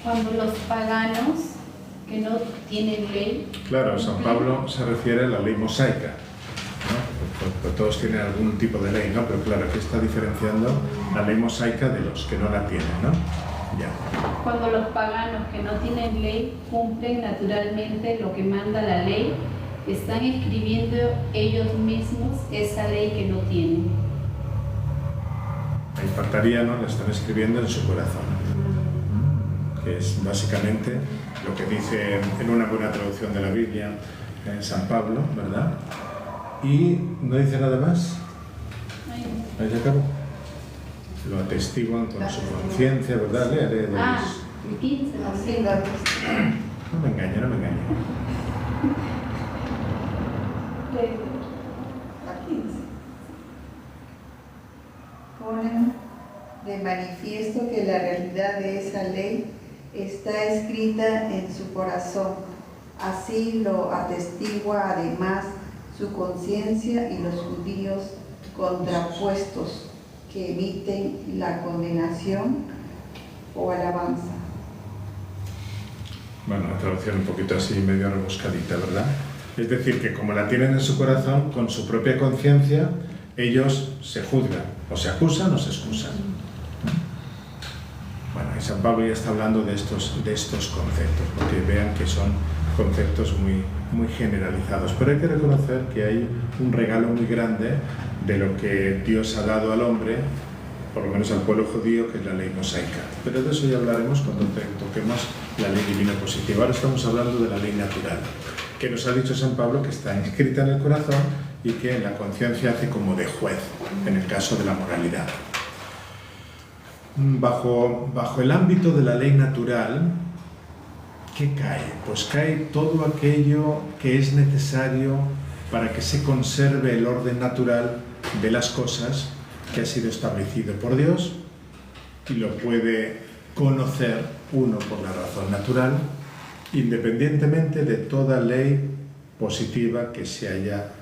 Speaker 2: Cuando los paganos que no tienen ley...
Speaker 1: Claro, San Pablo se refiere a la ley mosaica, ¿no? Pues todos tienen algún tipo de ley, ¿no? Pero claro, aquí está diferenciando la ley mosaica de los que no la tienen, ¿no? Ya.
Speaker 2: Cuando los paganos que no tienen ley cumplen naturalmente lo que manda la ley, están escribiendo ellos mismos esa ley que no tienen.
Speaker 1: Ahí faltaría, ¿no? La están escribiendo en su corazón, que es básicamente lo que dice en una buena traducción de la Biblia en San Pablo, ¿verdad? Y no dice nada más. Ahí se acabó. Lo atestiguan con su conciencia, ¿verdad? Lee de
Speaker 2: el 15,
Speaker 1: No me engañe, no me engañe.
Speaker 5: Ponen de manifiesto que la realidad de esa ley está escrita en su corazón. Así lo atestigua además su conciencia y los judíos contrapuestos que emiten la condenación o alabanza.
Speaker 1: Bueno, una traducción un poquito así, medio rebuscadita, ¿verdad? Es decir, que como la tienen en su corazón, con su propia conciencia, ellos se juzgan, o se acusan o se excusan. Bueno, y San Pablo ya está hablando de estos conceptos, porque vean que son conceptos muy generalizados. Pero hay que reconocer que hay un regalo muy grande de lo que Dios ha dado al hombre, por lo menos al pueblo judío, que es la ley mosaica. Pero de eso ya hablaremos cuando toquemos la ley divina positiva. Ahora estamos hablando de la ley natural, que nos ha dicho San Pablo que está inscrita en el corazón y que en la conciencia hace como de juez, en el caso de la moralidad. Bajo el ámbito de la ley natural, ¿qué cae? Pues cae todo aquello que es necesario para que se conserve el orden natural de las cosas que ha sido establecido por Dios y lo puede conocer uno por la razón natural, independientemente de toda ley positiva que se haya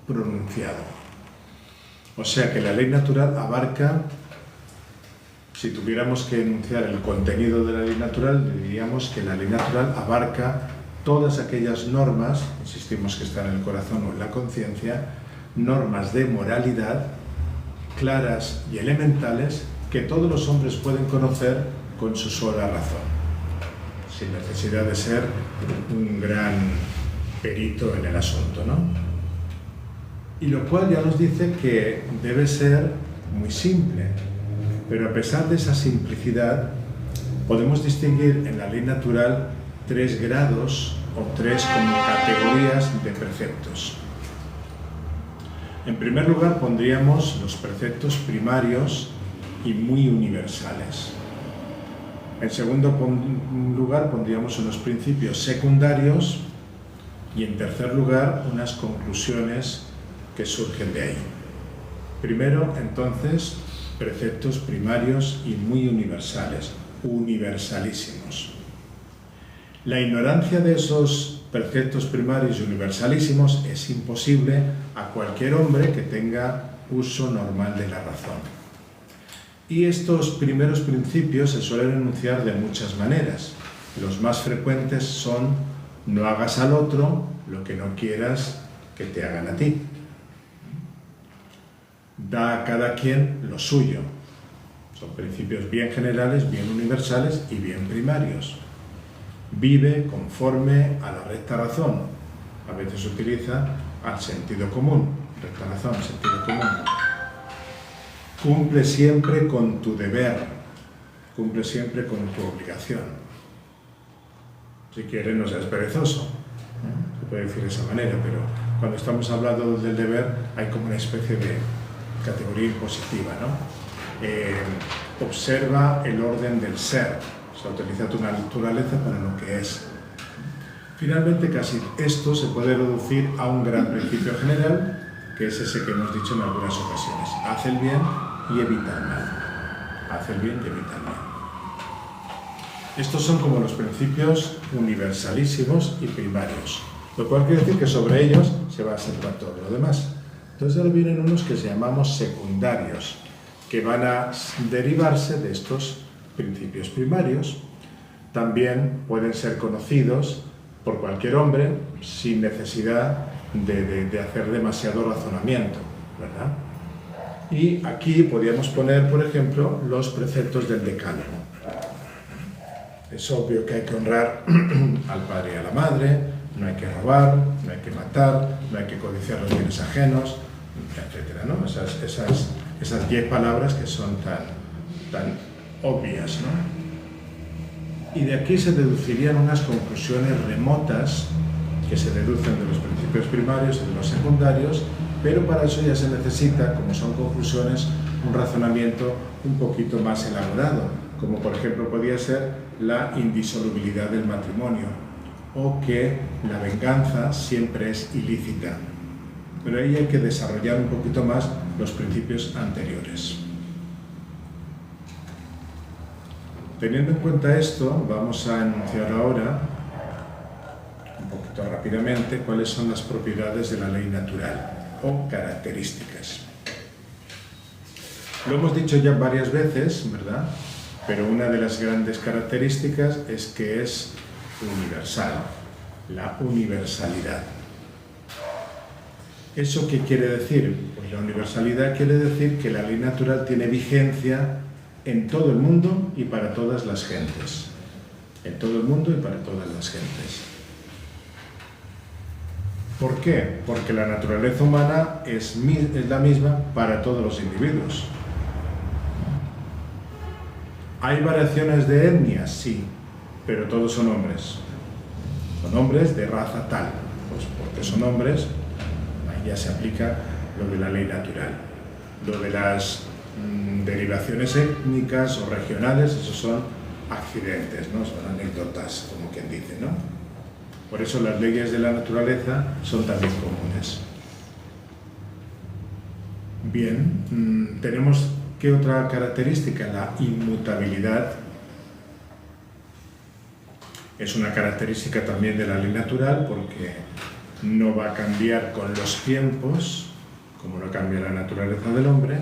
Speaker 1: pronunciado. O sea que la ley natural abarca, si tuviéramos que enunciar el contenido de la ley natural, diríamos que la ley natural abarca todas aquellas normas, insistimos que están en el corazón o en la conciencia, normas de moralidad claras y elementales que todos los hombres pueden conocer con su sola razón, sin necesidad de ser un gran perito en el asunto, ¿no? Y lo cual ya nos dice que debe ser muy simple, pero a pesar de esa simplicidad, podemos distinguir en la ley natural 3 grados o 3 como categorías de preceptos. En primer lugar pondríamos los preceptos primarios y muy universales. En segundo lugar pondríamos unos principios secundarios y en tercer lugar unas conclusiones que surgen de ahí. Primero, entonces, preceptos primarios y muy universales, universalísimos. La ignorancia de esos preceptos primarios y universalísimos es imposible a cualquier hombre que tenga uso normal de la razón. Y estos primeros principios se suelen enunciar de muchas maneras. Los más frecuentes son: no hagas al otro lo que no quieras que te hagan a ti. Da a cada quien lo suyo. Son principios bien generales, bien universales y bien primarios. Vive conforme a la recta razón. A veces se utiliza al sentido común. Recta razón, sentido común. Cumple siempre con tu deber. Cumple siempre con tu obligación. Si quieres, no seas perezoso. Se puede decir de esa manera, pero cuando estamos hablando del deber hay como una especie de categoría impositiva, ¿no? Observa el orden del ser. O sea, utiliza tu naturaleza para lo que es. Finalmente, casi esto se puede reducir a un gran principio general, que es ese que hemos dicho en algunas ocasiones. Haz el bien y evita el mal. Haz el bien y evita el mal. Estos son como los principios universalísimos y primarios, lo cual quiere decir que sobre ellos se va a asentar todo lo demás. Entonces ahora vienen unos que llamamos secundarios, que van a derivarse de estos principios primarios. También pueden ser conocidos por cualquier hombre sin necesidad de hacer demasiado razonamiento, ¿verdad? Y aquí podríamos poner, por ejemplo, los preceptos del decálogo. Es obvio que hay que honrar al padre y a la madre, no hay que robar, no hay que matar, no hay que codiciar los bienes ajenos, etc., ¿no? Esas 10 palabras que son tan obvias, ¿no? Y de aquí se deducirían unas conclusiones remotas que se deducen de los principios primarios y de los secundarios, pero para eso ya se necesita, como son conclusiones, un razonamiento un poquito más elaborado, como por ejemplo podría ser la indisolubilidad del matrimonio o que la venganza siempre es ilícita. Pero ahí hay que desarrollar un poquito más los principios anteriores. Teniendo en cuenta esto, vamos a enunciar ahora, un poquito rápidamente, cuáles son las propiedades de la ley natural o características. Lo hemos dicho ya varias veces, ¿verdad? Pero una de las grandes características es que es universal, la universalidad. ¿Eso qué quiere decir? Pues la universalidad quiere decir que la ley natural tiene vigencia en todo el mundo y para todas las gentes. En todo el mundo y para todas las gentes. ¿Por qué? Porque la naturaleza humana es la misma para todos los individuos. ¿Hay variaciones de etnias? Sí, pero todos son hombres. Son hombres de raza tal. Pues porque son hombres, ahí ya se aplica lo de la ley natural. Lo de las derivaciones étnicas o regionales, esos son accidentes, ¿no? Son anécdotas, como quien dice, ¿no? Por eso las leyes de la naturaleza son también comunes. Bien, tenemos ¿qué otra característica? La inmutabilidad. Es una característica también de la ley natural porque no va a cambiar con los tiempos, como no cambia la naturaleza del hombre,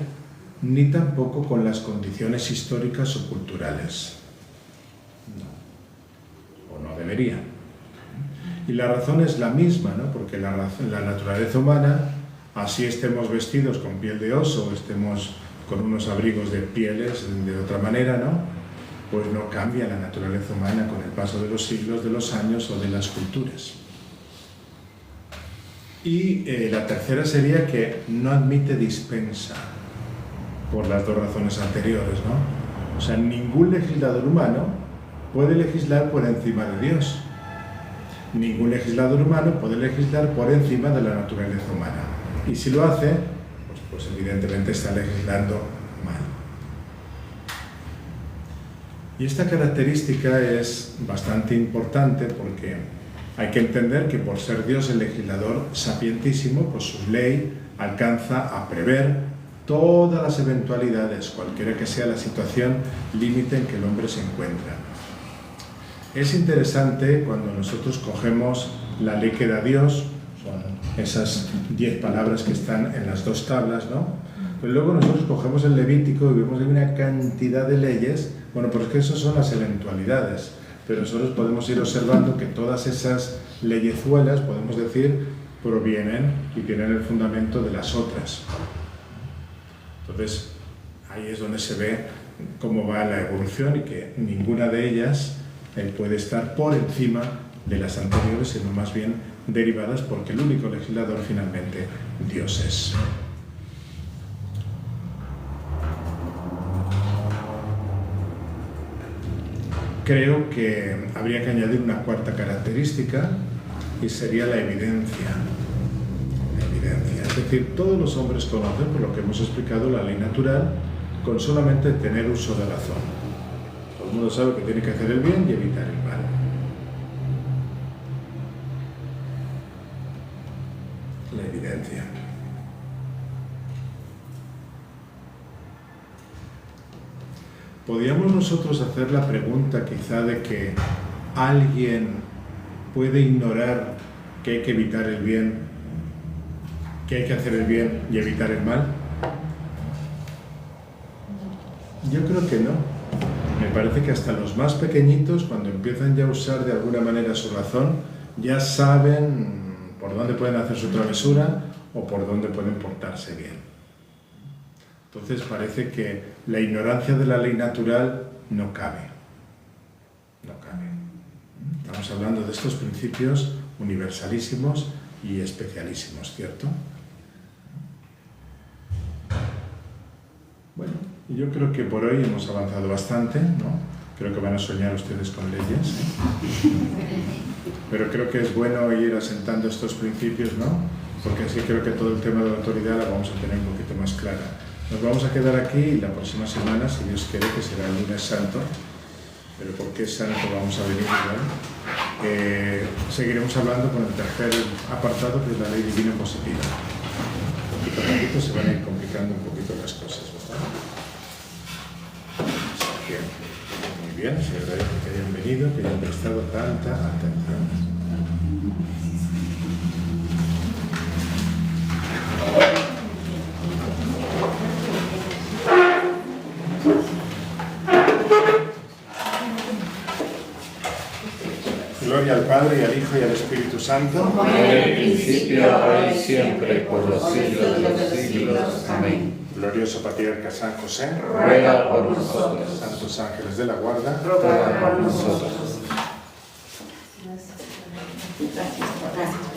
Speaker 1: ni tampoco con las condiciones históricas o culturales. No. O no debería. Y la razón es la misma, ¿no? Porque la naturaleza humana, así estemos vestidos con piel de oso, o estemos con unos abrigos de pieles de otra manera, ¿no? Pues no cambia la naturaleza humana con el paso de los siglos, de los años o de las culturas. Y la tercera sería que no admite dispensa, por las dos razones anteriores, ¿no? O sea, ningún legislador humano puede legislar por encima de Dios. Ningún legislador humano puede legislar por encima de la naturaleza humana. Y si lo hace, pues evidentemente está legislando mal. Y esta característica es bastante importante porque hay que entender que por ser Dios el legislador sapientísimo, pues su ley alcanza a prever todas las eventualidades, cualquiera que sea la situación límite en que el hombre se encuentra. Es interesante cuando nosotros cogemos la ley que da Dios, son esas 10 palabras que están en las dos tablas, ¿no? Pero luego nosotros cogemos el Levítico y vemos que hay una cantidad de leyes, bueno, pues que esas son las eventualidades, pero nosotros podemos ir observando que todas esas leyezuelas, podemos decir, provienen y tienen el fundamento de las otras. Entonces, ahí es donde se ve cómo va la evolución y que ninguna de ellas puede estar por encima de las anteriores, sino más bien derivadas, porque el único legislador finalmente Dios es. Creo que habría que añadir una cuarta característica y sería la evidencia. Es decir, todos los hombres conocen, por lo que hemos explicado, la ley natural con solamente tener uso de razón. Todo el mundo sabe que tiene que hacer el bien y evitar el mal. La evidencia. ¿Podríamos nosotros hacer la pregunta quizá de que alguien puede ignorar que hay que evitar el bien, que hay que hacer el bien y evitar el mal? Yo creo que no. Me parece que hasta los más pequeñitos, cuando empiezan ya a usar de alguna manera su razón, ya saben por dónde pueden hacer su travesura o por dónde pueden portarse bien. Entonces parece que la ignorancia de la ley natural no cabe. No cabe. Estamos hablando de estos principios universalísimos y especialísimos, ¿cierto? Bueno, yo creo que por hoy hemos avanzado bastante, ¿no? Creo que van a soñar ustedes con leyes, pero creo que es bueno ir asentando estos principios, ¿no? Porque así creo que todo el tema de la autoridad la vamos a tener un poquito más clara. Nos vamos a quedar aquí y la próxima semana, si Dios quiere, que será el lunes santo, pero ¿por qué santo vamos a venir igual? Seguiremos hablando con el tercer apartado, que es la ley divina positiva. Poquito a poquito se van a ir complicando un poquito las cosas, ¿verdad? Así que, muy bien, se agradece que hayan venido, que hayan prestado tanta atención. Gloria al Padre, y al Hijo, y al Espíritu Santo.
Speaker 6: Como en el principio, ahora y siempre, por los siglos de los siglos. Amén.
Speaker 1: Glorioso Patriarca San José,
Speaker 6: ruega por nosotros.
Speaker 1: Santos ángeles de la guarda,
Speaker 6: ruega por nosotros.
Speaker 4: Gracias.